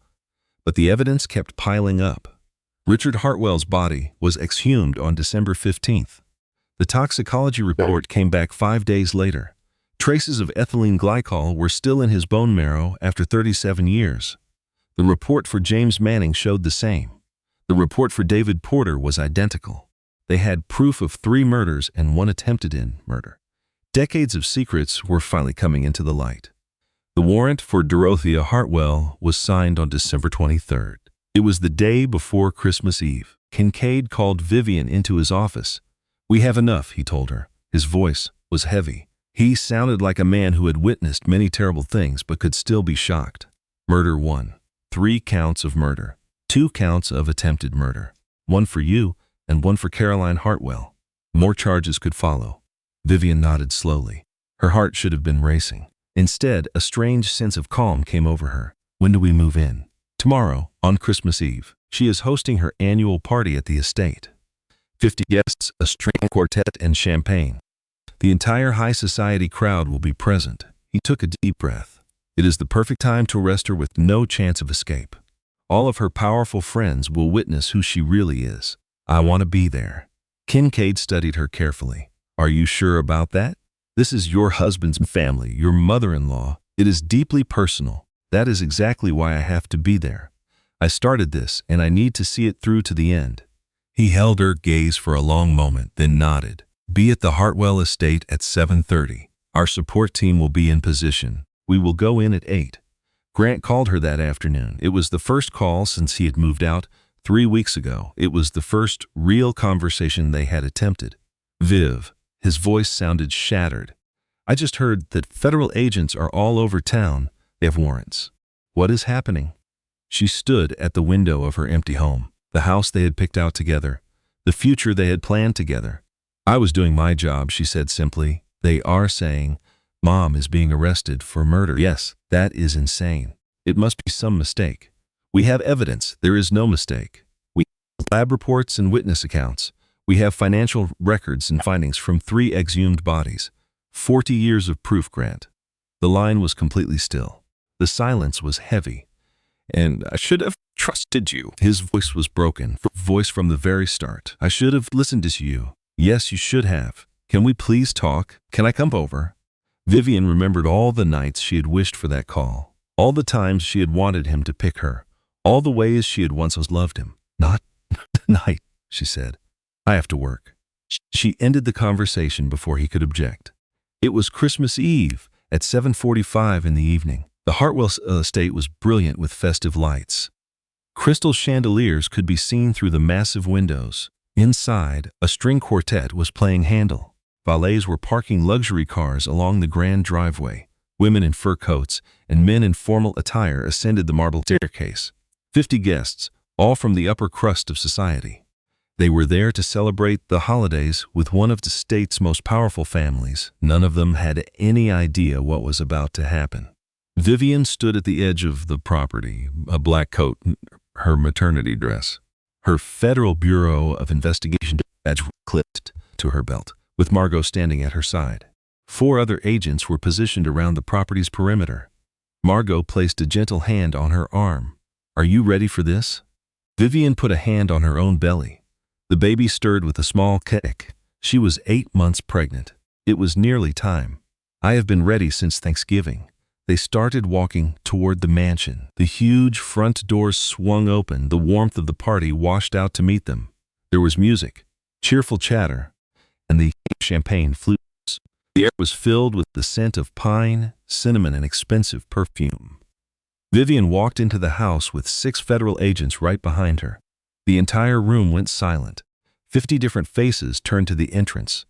But the evidence kept piling up. Richard Hartwell's body was exhumed on December 15th. The toxicology report came back 5 days later. Traces of ethylene glycol were still in his bone marrow after 37 years. The report for James Manning showed the same. The report for David Porter was identical. They had proof of 3 murders and 1 attempted murder. Decades of secrets were finally coming into the light. The warrant for Dorothea Hartwell was signed on December 23rd. It was the day before Christmas Eve. Kincaid called Vivian into his office. "We have enough," he told her. His voice was heavy. He sounded like a man who had witnessed many terrible things but could still be shocked. Murder 1. 3 counts of murder. 2 counts of attempted murder. 1 for you and 1 for Caroline Hartwell. More charges could follow. Vivian nodded slowly. Her heart should have been racing. Instead, a strange sense of calm came over her. "When do we move in?" "Tomorrow, on Christmas Eve. She is hosting her annual party at the estate. 50 guests, a string quartet, and champagne. The entire high society crowd will be present." He took a deep breath. "It is the perfect time to arrest her with no chance of escape. All of her powerful friends will witness who she really is. I want to be there." Kincaid studied her carefully. "Are you sure about that? This is your husband's family, your mother-in-law. It is deeply personal. That is exactly why I have to be there. I started this, and I need to see it through to the end." He held her gaze for a long moment, then nodded. "Be at the Hartwell estate at 7:30. Our support team will be in position. We will go in at 8. Grant called her that afternoon. It was the first call since he had moved out 3 weeks ago. It was the first real conversation they had attempted. "Viv," his voice sounded shattered. "I just heard that federal agents are all over town. They have warrants. What is happening?" She stood at the window of her empty home, the house they had picked out together, the future they had planned together. "I was doing my job," she said simply. "They are saying Mom is being arrested for murder." "Yes, that is insane. It must be some mistake. We have evidence. There is no mistake. We have lab reports and witness accounts. We have financial records and findings from 3 exhumed bodies. 40 years of proof, Grant." The line was completely still. The silence was heavy. "And I should have trusted you." His voice was broken, voice from the very start. "I should have listened to you." "Yes, you should have. Can we please talk? Can I come over?" Vivian remembered all the nights she had wished for that call, all the times she had wanted him to pick her, all the ways she had once loved him. "Not tonight," she said. "I have to work." She ended the conversation before he could object. It was Christmas Eve at 7:45 in the evening. The Hartwell estate was brilliant with festive lights. Crystal chandeliers could be seen through the massive windows. Inside, a string quartet was playing Handel. Valets were parking luxury cars along the grand driveway. Women in fur coats and men in formal attire ascended the marble staircase. 50 guests, all from the upper crust of society. They were there to celebrate the holidays with one of the state's most powerful families. None of them had any idea what was about to happen. Vivian stood at the edge of the property, a black coat, her maternity dress. Her Federal Bureau of Investigation badge clipped to her belt, with Margot standing at her side. 4 other agents were positioned around the property's perimeter. Margot placed a gentle hand on her arm. "Are you ready for this?" Vivian put a hand on her own belly. The baby stirred with a small kick. She was 8 months pregnant. It was nearly time. "I have been ready since Thanksgiving." They started walking toward the mansion. The huge front doors swung open. The warmth of the party washed out to meet them. There was music, cheerful chatter, and the champagne flutes. The air was filled with the scent of pine, cinnamon, and expensive perfume. Vivian walked into the house with 6 federal agents right behind her. The entire room went silent. 50 different faces turned to the entrance.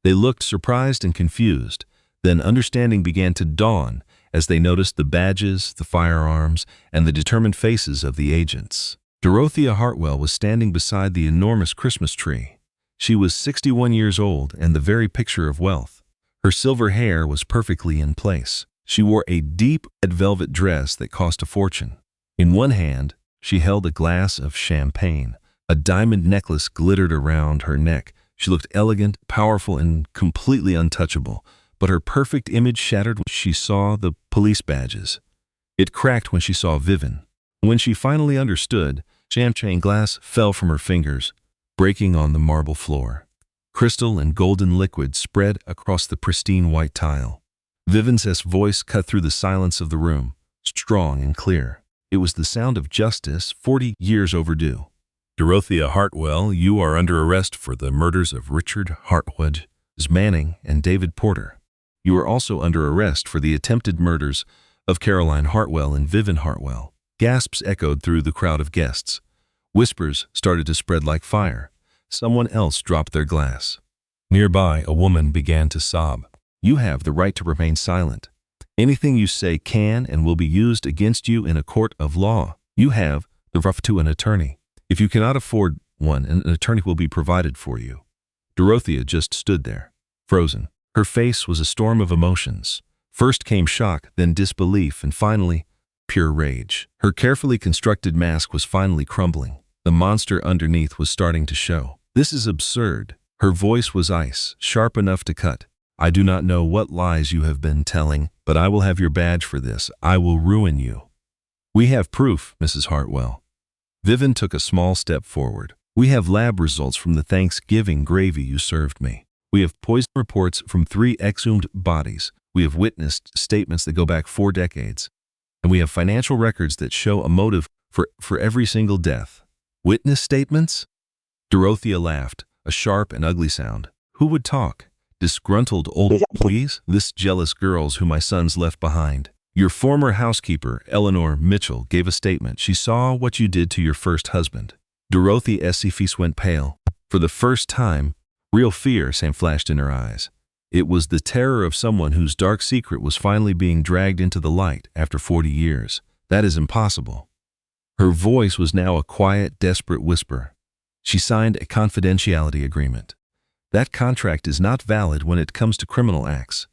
They looked surprised and confused. Then understanding began to dawn as they noticed the badges, the firearms, and the determined faces of the agents. Dorothea Hartwell was standing beside the enormous Christmas tree. She was 61 years old and the very picture of wealth. Her silver hair was perfectly in place. She wore a deep red velvet dress that cost a fortune. In one hand, she held a glass of champagne. A diamond necklace glittered around her neck. She looked elegant, powerful, and completely untouchable, but her perfect image shattered when she saw the police badges. It cracked when she saw Vivian. When she finally understood, champagne glass fell from her fingers, breaking on the marble floor. Crystal and golden liquid spread across the pristine white tile. Vivian's voice cut through the silence of the room, strong and clear. It was the sound of justice 40 years overdue. "Dorothea Hartwell, you are under arrest for the murders of Richard Hartwell Manning and David Porter. You are also under arrest for the attempted murders of Caroline Hartwell and Vivian Hartwell." Gasps echoed through the crowd of guests. Whispers started to spread like fire. Someone else dropped their glass. Nearby, a woman began to sob. "You have the right to remain silent. Anything you say can and will be used against you in a court of law. You have the right to an attorney. If you cannot afford one, an attorney will be provided for you." Dorothea just stood there, frozen. Her face was a storm of emotions. First came shock, then disbelief, and finally, pure rage. Her carefully constructed mask was finally crumbling. The monster underneath was starting to show. "This is absurd." Her voice was ice, sharp enough to cut. "I do not know what lies you have been telling, but I will have your badge for this. I will ruin you." "We have proof, Mrs. Hartwell." Vivian took a small step forward. "We have lab results from the Thanksgiving gravy you served me. We have poison reports from 3 exhumed bodies. We have witnessed statements that go back 4 decades. And we have financial records that show a motive for every single death." "Witness statements?" Dorothea laughed, a sharp and ugly sound. "Who would talk? Disgruntled old employees? This jealous girls who my sons left behind. Your former housekeeper, Eleanor Mitchell, gave a statement. She saw what you did to your first husband." Dorothea's face went pale. For the first time, real fear flashed in her eyes. It was the terror of someone whose dark secret was finally being dragged into the light after 40 years. "That is impossible." Her voice was now a quiet, desperate whisper. She signed a confidentiality agreement. That contract is not valid when it comes to criminal acts.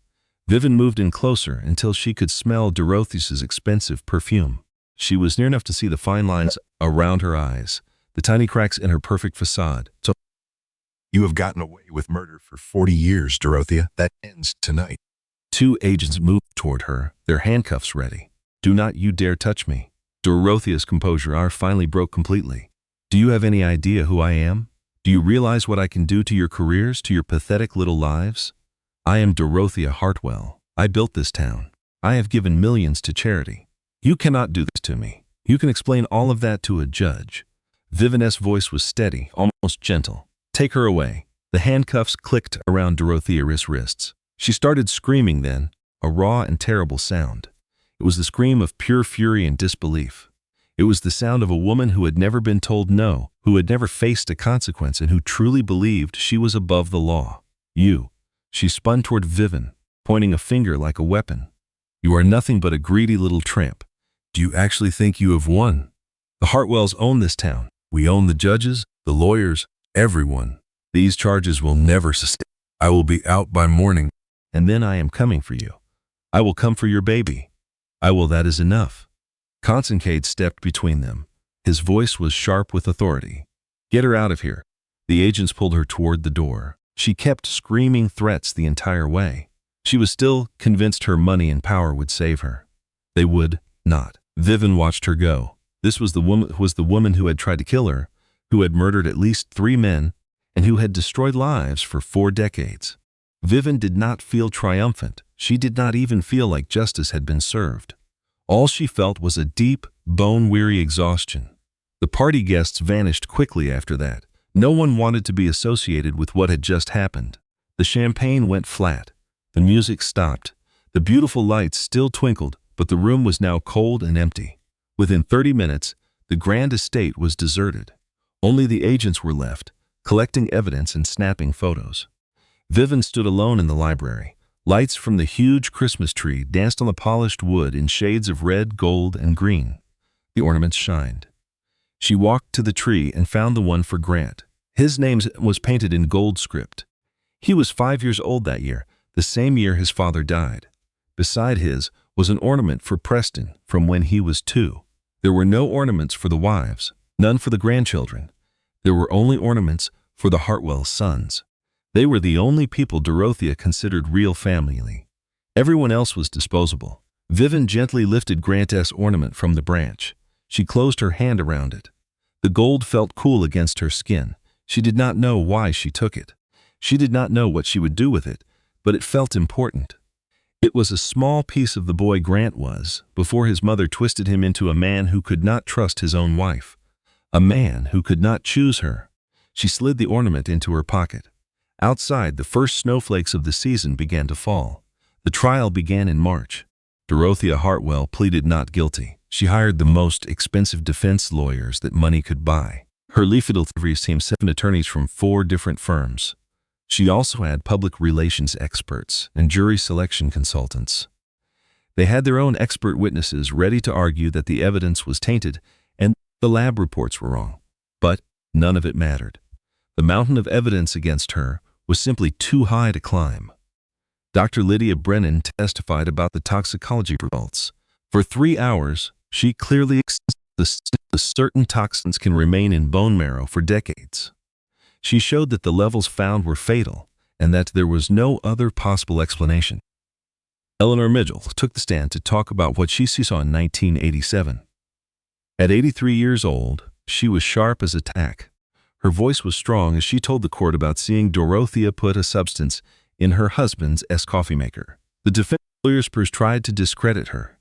Vivian moved in closer until she could smell Dorothea's expensive perfume. She was near enough to see the fine lines around her eyes, the tiny cracks in her perfect facade. "So You have gotten away with murder for 40 years, Dorothea. That ends tonight." 2 agents moved toward her, their handcuffs ready. "Do not you dare touch me." Dorothea's composure finally broke completely. "Do you have any idea who I am? Do you realize what I can do to your careers, to your pathetic little lives? I am Dorothea Hartwell. I built this town. I have given millions to charity. You cannot do this to me. You can explain all of that to a judge." Vivian's voice was steady, almost gentle. "Take her away." The handcuffs clicked around Dorothea's wrists. She started screaming then, a raw and terrible sound. It was the scream of pure fury and disbelief. It was the sound of a woman who had never been told no, who had never faced a consequence, and who truly believed she was above the law. You. She spun toward Vivian, pointing a finger like a weapon. You are nothing but a greedy little tramp. Do you actually think you have won? The Hartwells own this town. We own the judges, the lawyers, everyone. These charges will never sustain. I will be out by morning, and then I am coming for you. I will come for your baby. That is enough. Constantine stepped between them. His voice was sharp with authority. Get her out of here. The agents pulled her toward the door. She kept screaming threats the entire way. She was still convinced her money and power would save her. They would not. Vivian watched her go. This was the woman who had tried to kill her, who had murdered at least 3 men, and who had destroyed lives for 4 decades. Vivian did not feel triumphant. She did not even feel like justice had been served. All she felt was a deep, bone-weary exhaustion. The party guests vanished quickly after that. No one wanted to be associated with what had just happened. The champagne went flat. The music stopped. The beautiful lights still twinkled, but the room was now cold and empty. Within 30 minutes, the grand estate was deserted. Only the agents were left, collecting evidence and snapping photos. Vivian stood alone in the library. Lights from the huge Christmas tree danced on the polished wood in shades of red, gold, and green. The ornaments shined. She walked to the tree and found the one for Grant. His name was painted in gold script. He was 5 years old that year, the same year his father died. Beside his was an ornament for Preston from when he was 2. There were no ornaments for the wives, none for the grandchildren. There were only ornaments for the Hartwell sons. They were the only people Dorothea considered real family. Everyone else was disposable. Vivian gently lifted Grant's ornament from the branch. She closed her hand around it. The gold felt cool against her skin. She did not know why she took it. She did not know what she would do with it, but it felt important. It was a small piece of the boy Grant was, before his mother twisted him into a man who could not trust his own wife. A man who could not choose her. She slid the ornament into her pocket. Outside, the first snowflakes of the season began to fall. The trial began in March. Dorothea Hartwell pleaded not guilty. She hired the most expensive defense lawyers that money could buy. Her legal deliveries team 7 attorneys from 4 different firms. She also had public relations experts and jury selection consultants. They had their own expert witnesses ready to argue that the evidence was tainted and the lab reports were wrong. But none of it mattered. The mountain of evidence against her was simply too high to climb. Dr. Lydia Brennan testified about the toxicology results. For 3 hours, she clearly explained that certain toxins can remain in bone marrow for decades. She showed that the levels found were fatal and that there was no other possible explanation. Eleanor Mitchell took the stand to talk about what she saw in 1987. At 83 years old, she was sharp as a tack. Her voice was strong as she told the court about seeing Dorothea put a substance in her husband's coffee maker. The defense lawyers tried to discredit her.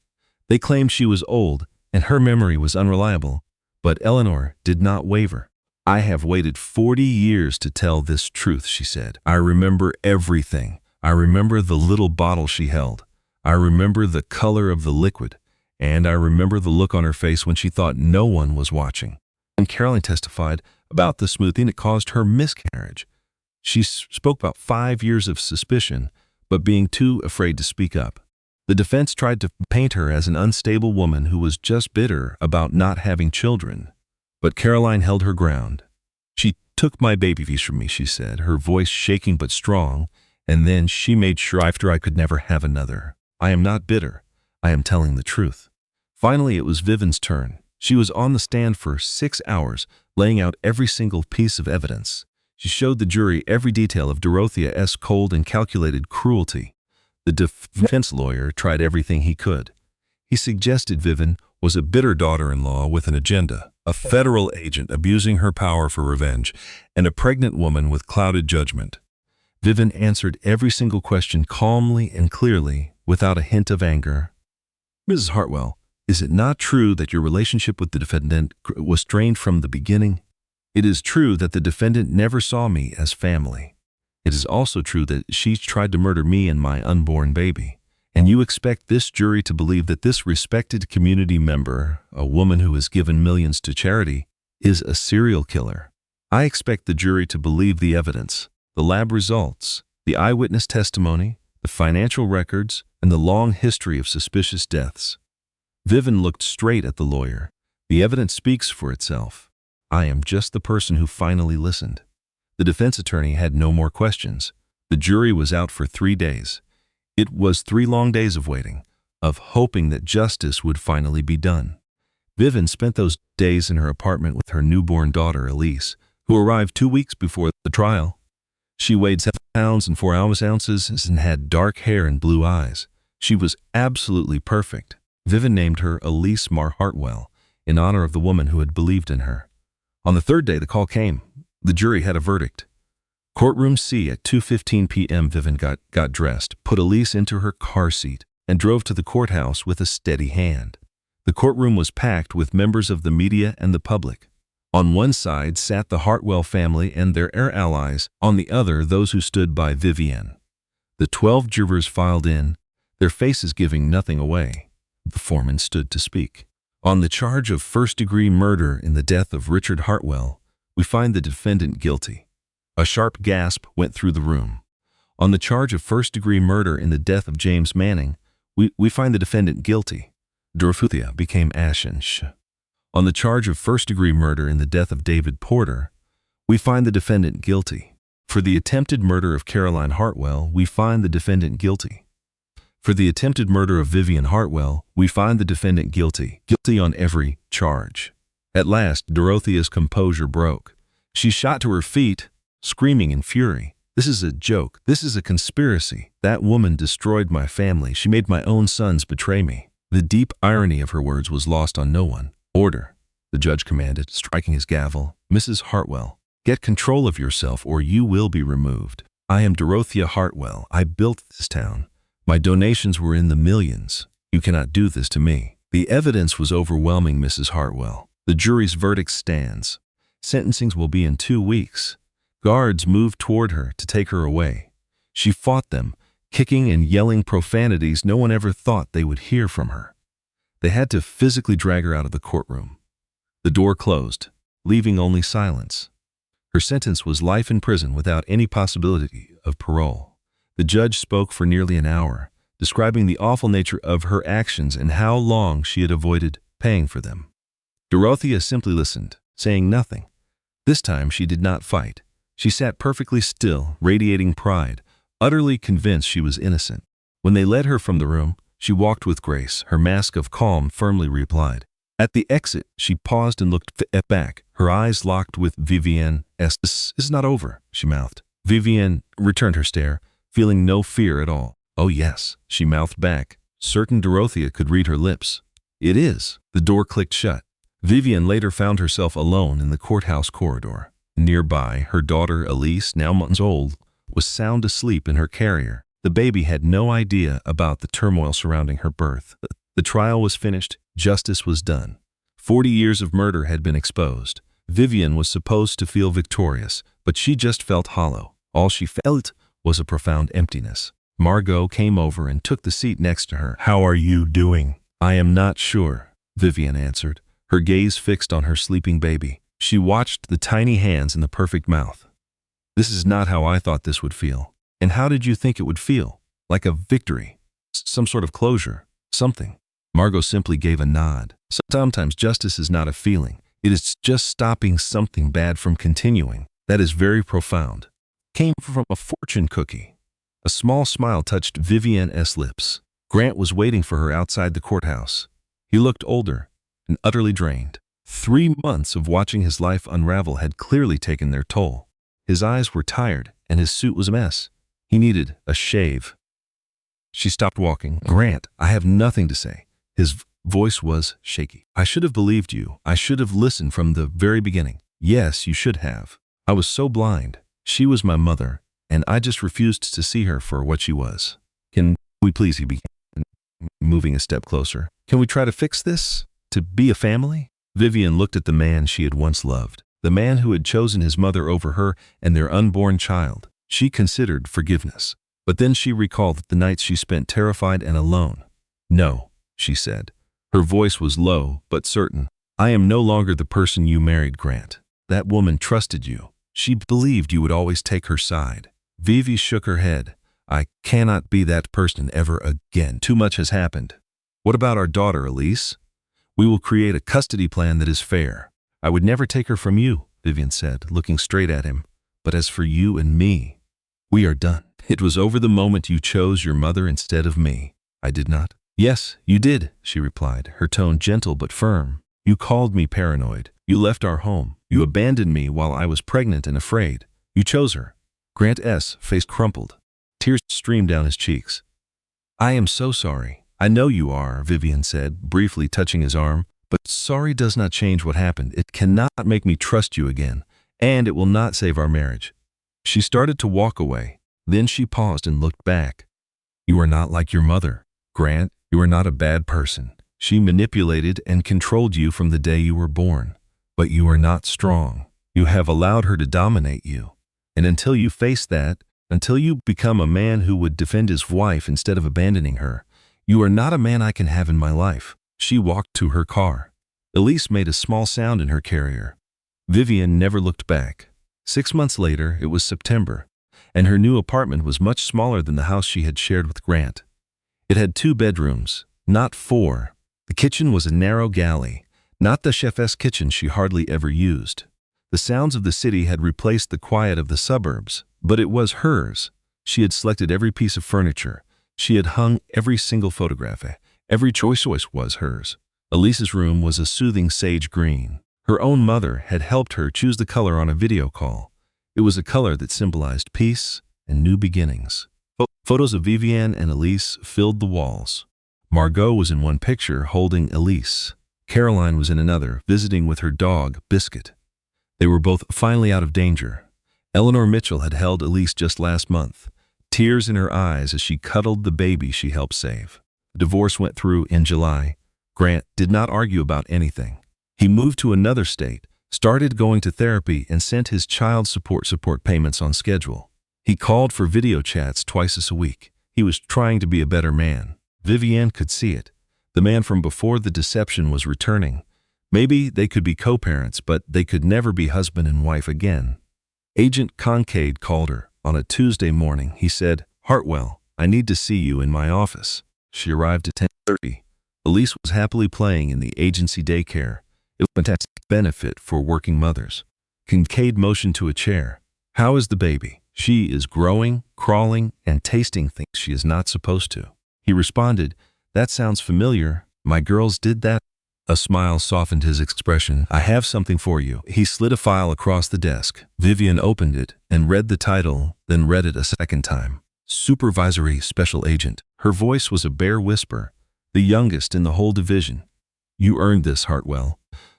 They claimed she was old and her memory was unreliable, but Eleanor did not waver. I have waited 40 years to tell this truth, she said. I remember everything. I remember the little bottle she held. I remember the color of the liquid, and I remember the look on her face when she thought no one was watching. And Caroline testified about the smoothing that caused her miscarriage. She spoke about 5 years of suspicion, but being too afraid to speak up. The defense tried to paint her as an unstable woman who was just bitter about not having children. But Caroline held her ground. She took my babies from me, she said, her voice shaking but strong, and then she made sure after I could never have another. I am not bitter. I am telling the truth. Finally, it was Vivian's turn. She was on the stand for 6 hours, laying out every single piece of evidence. She showed the jury every detail of Dorothea's cold and calculated cruelty. The defense lawyer tried everything he could. He suggested Vivian was a bitter daughter-in-law with an agenda, a federal agent abusing her power for revenge, and a pregnant woman with clouded judgment. Vivian answered every single question calmly and clearly, without a hint of anger. Mrs. Hartwell, is it not true that your relationship with the defendant was strained from the beginning? It is true that the defendant never saw me as family. It is also true that she tried to murder me and my unborn baby. And you expect this jury to believe that this respected community member, a woman who has given millions to charity, is a serial killer. I expect the jury to believe the evidence, the lab results, the eyewitness testimony, the financial records, and the long history of suspicious deaths. Vivian looked straight at the lawyer. The evidence speaks for itself. I am just the person who finally listened. The defense attorney had no more questions. The jury was out for 3 days. It was 3 long days of waiting, of hoping that justice would finally be done. Vivian spent those days in her apartment with her newborn daughter, Elise, who arrived 2 weeks before the trial. She weighed 7 pounds and 4 ounces and had dark hair and blue eyes. She was absolutely perfect. Vivian named her Elise Mar Hartwell in honor of the woman who had believed in her. On the 3rd day, the call came. The jury had a verdict. Courtroom C at 2:15 p.m. Vivian got dressed, put Elise into her car seat, and drove to the courthouse with a steady hand. The courtroom was packed with members of the media and the public. On one side sat the Hartwell family and their allies, on the other those who stood by Vivian. The 12 jurors filed in, their faces giving nothing away. The foreman stood to speak. On the charge of first-degree murder in the death of Richard Hartwell, we find the defendant guilty. A sharp gasp went through the room. On the charge of first-degree murder in the death of James Manning, we find the defendant guilty. Dorothea became ashen. On the charge of first-degree murder in the death of David Porter, we find the defendant guilty. For the attempted murder of Caroline Hartwell, we find the defendant guilty. For the attempted murder of Vivian Hartwell, we find the defendant guilty. Guilty on every charge. At last, Dorothea's composure broke. She shot to her feet, screaming in fury. This is a joke. This is a conspiracy. That woman destroyed my family. She made my own sons betray me. The deep irony of her words was lost on no one. Order, the judge commanded, striking his gavel. Mrs. Hartwell, get control of yourself or you will be removed. I am Dorothea Hartwell. I built this town. My donations were in the millions. You cannot do this to me. The evidence was overwhelming, Mrs. Hartwell. The jury's verdict stands. Sentencing will be in 2 weeks. Guards moved toward her to take her away. She fought them, kicking and yelling profanities no one ever thought they would hear from her. They had to physically drag her out of the courtroom. The door closed, leaving only silence. Her sentence was life in prison without any possibility of parole. The judge spoke for nearly an hour, describing the awful nature of her actions and how long she had avoided paying for them. Dorothea simply listened, saying nothing. This time she did not fight. She sat perfectly still, radiating pride, utterly convinced she was innocent. When they led her from the room, she walked with grace, her mask of calm firmly reapplied. At the exit, she paused and looked back, her eyes locked with Vivian. This is not over, she mouthed. Vivian returned her stare, feeling no fear at all. Oh yes, she mouthed back, certain Dorothea could read her lips. It is. The door clicked shut. Vivian later found herself alone in the courthouse corridor. Nearby, her daughter Elise, now months old, was sound asleep in her carrier. The baby had no idea about the turmoil surrounding her birth. The trial was finished. Justice was done. 40 years of murder had been exposed. Vivian was supposed to feel victorious, but she just felt hollow. All she felt was a profound emptiness. Margot came over and took the seat next to her. How are you doing? I am not sure, Vivian answered, her gaze fixed on her sleeping baby. She watched the tiny hands and the perfect mouth. This is not how I thought this would feel. And how did you think it would feel? Like a victory? Some sort of closure? Something? Margot simply gave a nod. Sometimes justice is not a feeling. It is just stopping something bad from continuing. That is very profound. Came from a fortune cookie. A small smile touched Vivian's lips. Grant was waiting for her outside the courthouse. He looked older and utterly drained. 3 months of watching his life unravel had clearly taken their toll. His eyes were tired and his suit was a mess. He needed a shave. She stopped walking. Grant, I have nothing to say. His voice was shaky. I should have believed you. I should have listened from the very beginning. Yes, you should have. I was so blind. She was my mother, and I just refused to see her for what she was. Can we please, he began, moving a step closer. Can we try to fix this? To be a family? Vivian looked at the man she had once loved, the man who had chosen his mother over her and their unborn child. She considered forgiveness. But then she recalled the nights she spent terrified and alone. "No," she said. Her voice was low but certain. "I am no longer the person you married, Grant. That woman trusted you. She believed you would always take her side." Vivi shook her head. "I cannot be that person ever again. Too much has happened." "What about our daughter, Elise? We will create a custody plan that is fair." "I would never take her from you," Vivian said, looking straight at him. "But as for you and me, we are done. It was over the moment you chose your mother instead of me." "I did not." "Yes, you did," she replied, her tone gentle but firm. "You called me paranoid. You left our home. You abandoned me while I was pregnant and afraid. You chose her." Grant's face crumpled. Tears streamed down his cheeks. "I am so sorry." "I know you are," Vivian said, briefly touching his arm. "But sorry does not change what happened. It cannot make me trust you again, and it will not save our marriage." She started to walk away. Then she paused and looked back. "You are not like your mother, Grant. You are not a bad person. She manipulated and controlled you from the day you were born. But you are not strong. You have allowed her to dominate you. And until you face that, until you become a man who would defend his wife instead of abandoning her, you are not a man I can have in my life." She walked to her car. Elise made a small sound in her carrier. Vivian never looked back. 6 months later, it was September, and her new apartment was much smaller than the house she had shared with Grant. It had 2 bedrooms, not 4. The kitchen was a narrow galley, not the chef's kitchen she hardly ever used. The sounds of the city had replaced the quiet of the suburbs, but it was hers. She had selected every piece of furniture. She had hung every single photograph. Every choice was hers. Elise's room was a soothing sage green. Her own mother had helped her choose the color on a video call. It was a color that symbolized peace and new beginnings. Photos of Vivian and Elise filled the walls. Margot was in one picture holding Elise. Caroline was in another, visiting with her dog, Biscuit. They were both finally out of danger. Eleanor Mitchell had held Elise just last month, tears in her eyes as she cuddled the baby she helped save. The divorce went through in July. Grant did not argue about anything. He moved to another state, started going to therapy, and sent his child support payments on schedule. He called for video chats twice a week. He was trying to be a better man. Vivian could see it. The man from before the deception was returning. Maybe they could be co-parents, but they could never be husband and wife again. Agent Kincaid called her. On a Tuesday morning, he said, "Hartwell, I need to see you in my office." She arrived at 10:30. Elise was happily playing in the agency daycare. It was a fantastic benefit for working mothers. Kincaid motioned to a chair. "How is the baby?" "She is growing, crawling, and tasting things she is not supposed to." He responded, "That sounds familiar. My girls did that." A smile softened his expression. "I have something for you." He slid a file across the desk. Vivian opened it and read the title, then read it a second time. Supervisory Special Agent. Her voice was a bare whisper, the youngest in the whole division. "You earned this, Hartwell.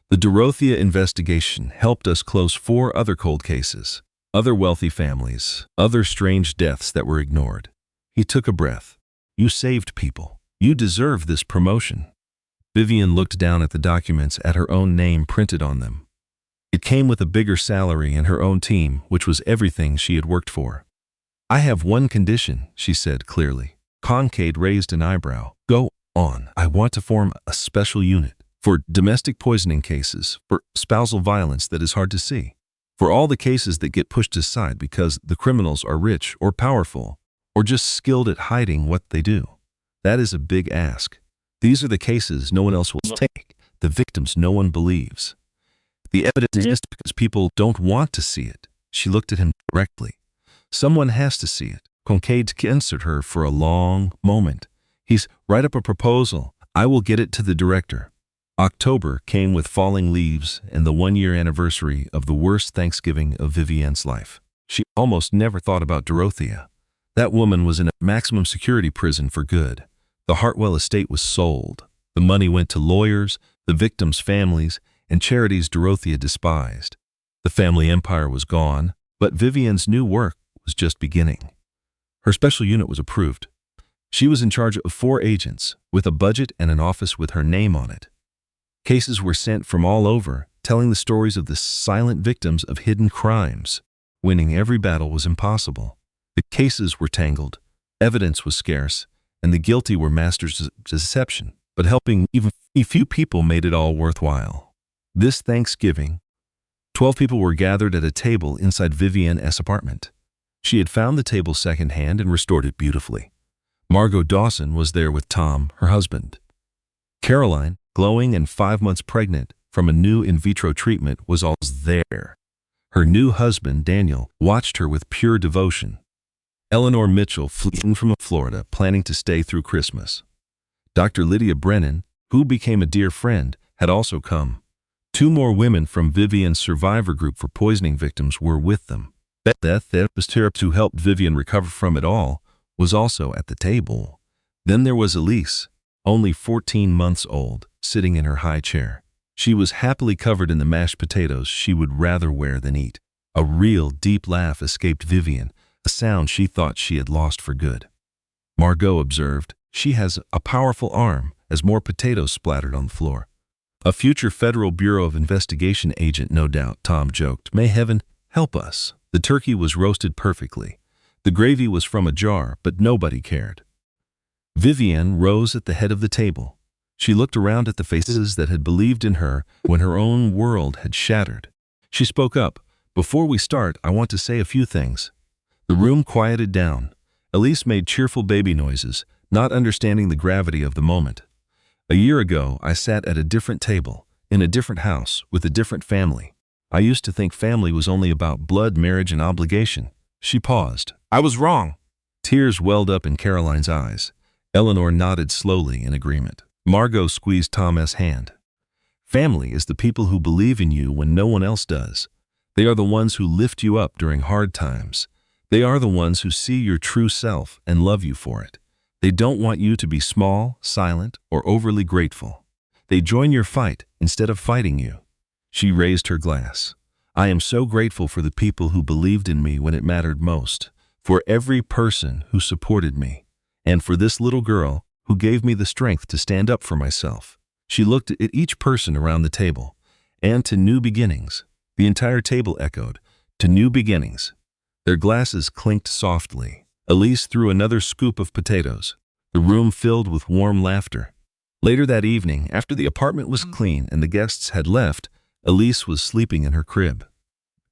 The Dorothea investigation helped us close 4 other cold cases, other wealthy families, other strange deaths that were ignored." He took a breath. "You saved people. You deserve this promotion." Vivian looked down at the documents, at her own name printed on them. It came with a bigger salary and her own team, which was everything she had worked for. "I have one condition," she said clearly. Kincaid raised an eyebrow. "Go on. I want to form a special unit for domestic poisoning cases, for spousal violence that is hard to see, for all the cases that get pushed aside because the criminals are rich or powerful or just skilled at hiding what they do. That is a big ask. These are the cases no one else will take, the victims no one believes. The evidence is just because people don't want to see it." She looked at him directly. "Someone has to see it." Kincaid answered her for a long moment. "He's write up a proposal. I will get it to the director." October came with falling leaves and the 1-year anniversary of the worst Thanksgiving of Vivian's life. She almost never thought about Dorothea. That woman was in a maximum security prison for good. The Hartwell estate was sold. The money went to lawyers, the victims' families, and charities Dorothea despised. The family empire was gone, but Vivian's new work was just beginning. Her special unit was approved. She was in charge of 4 agents, with a budget and an office with her name on it. Cases were sent from all over, telling the stories of the silent victims of hidden crimes. Winning every battle was impossible. The cases were tangled, Evidence was scarce, and the guilty were masters of deception, but helping even a few people made it all worthwhile. This Thanksgiving, 12 people were gathered at a table inside Vivian's apartment. She had found the table secondhand and restored it beautifully. Margot Dawson was there with Tom, her husband. Caroline, glowing and 5 months pregnant from a new in vitro treatment, was also there. Her new husband, Daniel, watched her with pure devotion. Eleanor Mitchell flew in from Florida, planning to stay through Christmas. Dr. Lydia Brennan, who became a dear friend, had also come. 2 more women from Vivian's survivor group for poisoning victims were with them. Beth, therapist who helped Vivian recover from it all, was also at the table. Then there was Elise, only 14 months old, sitting in her high chair. She was happily covered in the mashed potatoes she would rather wear than eat. A real deep laugh escaped Vivian, a sound she thought she had lost for good. Margot observed, "She has a powerful arm," as more potatoes splattered on the floor. "A future Federal Bureau of Investigation agent, no doubt," Tom joked. "May heaven help us." The turkey was roasted perfectly. The gravy was from a jar, but nobody cared. Vivian rose at the head of the table. She looked around at the faces that had believed in her when her own world had shattered. She spoke up. "Before we start, I want to say a few things." The room quieted down. Elise made cheerful baby noises, not understanding the gravity of the moment. "A year ago, I sat at a different table, in a different house, with a different family. I used to think family was only about blood, marriage, and obligation." She paused. "I was wrong." Tears welled up in Caroline's eyes. Eleanor nodded slowly in agreement. Margot squeezed Tom's hand. "Family is the people who believe in you when no one else does. They are the ones who lift you up during hard times. They are the ones who see your true self and love you for it. They don't want you to be small, silent, or overly grateful. They join your fight instead of fighting you." She raised her glass. "I am so grateful for the people who believed in me when it mattered most, for every person who supported me, and for this little girl who gave me the strength to stand up for myself." She looked at each person around the table, and to new beginnings. The entire table echoed, "To new beginnings." Their glasses clinked softly. Elise threw another scoop of potatoes. The room filled with warm laughter. Later that evening, after the apartment was clean and the guests had left, Elise was sleeping in her crib.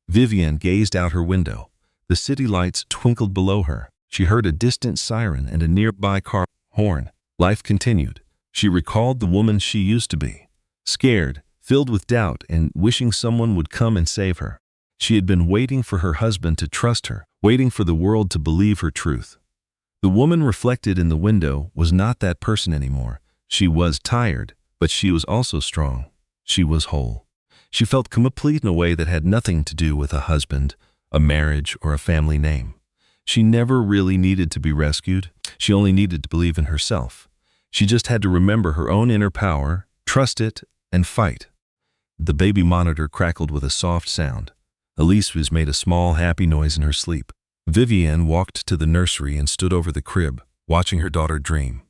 Vivian gazed out her window. The city lights twinkled below her. She heard a distant siren and a nearby car horn. Life continued. She recalled the woman she used to be. Scared, filled with doubt, and wishing someone would come and save her. She had been waiting for her husband to trust her, waiting for the world to believe her truth. The woman reflected in the window was not that person anymore. She was tired, but she was also strong. She was whole. She felt complete in a way that had nothing to do with a husband, a marriage, or a family name. She never really needed to be rescued. She only needed to believe in herself. She just had to remember her own inner power, trust it, and fight. The baby monitor crackled with a soft sound. Elise made a small, happy noise in her sleep. Vivian walked to the nursery and stood over the crib, watching her daughter dream.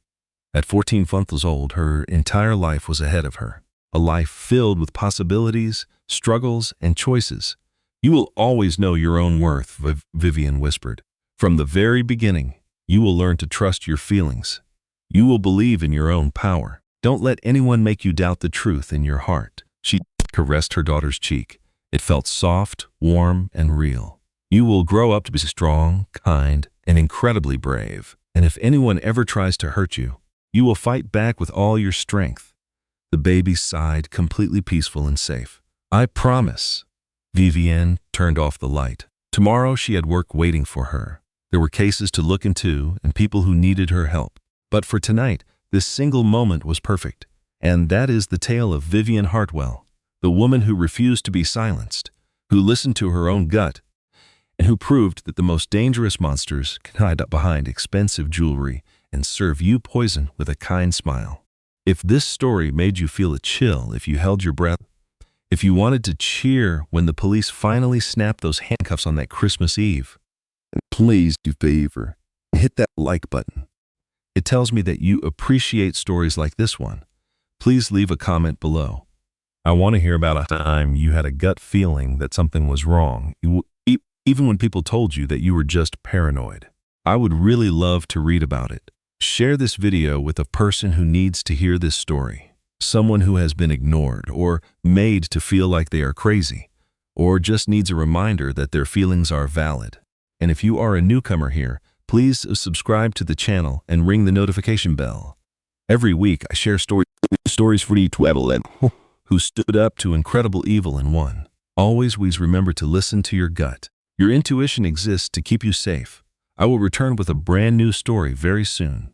At 14 months old, her entire life was ahead of her. A life filled with possibilities, struggles, and choices. "You will always know your own worth," Vivian whispered. "From the very beginning, you will learn to trust your feelings. You will believe in your own power. Don't let anyone make you doubt the truth in your heart." She caressed her daughter's cheek. It felt soft, warm, and real. "You will grow up to be strong, kind, and incredibly brave. And if anyone ever tries to hurt you, you will fight back with all your strength." The baby sighed, completely peaceful and safe. "I promise." Vivian turned off the light. Tomorrow she had work waiting for her. There were cases to look into and people who needed her help. But for tonight, this single moment was perfect. And that is the tale of Vivian Hartwell, the woman who refused to be silenced, who listened to her own gut, and who proved that the most dangerous monsters can hide up behind expensive jewelry and serve you poison with a kind smile. If this story made you feel a chill, if you held your breath, if you wanted to cheer when the police finally snapped those handcuffs on that Christmas Eve, and please do favor, hit that like button. It tells me that you appreciate stories like this one. Please leave a comment below. I want to hear about a time you had a gut feeling that something was wrong, even when people told you that you were just paranoid. I would really love to read about it. Share this video with a person who needs to hear this story. Someone who has been ignored or made to feel like they are crazy, or just needs a reminder that their feelings are valid. And if you are a newcomer here, please subscribe to the channel and ring the notification bell. Every week I share stories for each and who stood up to incredible evil and won. Always remember to listen to your gut. Your intuition exists to keep you safe. I will return with a brand new story very soon.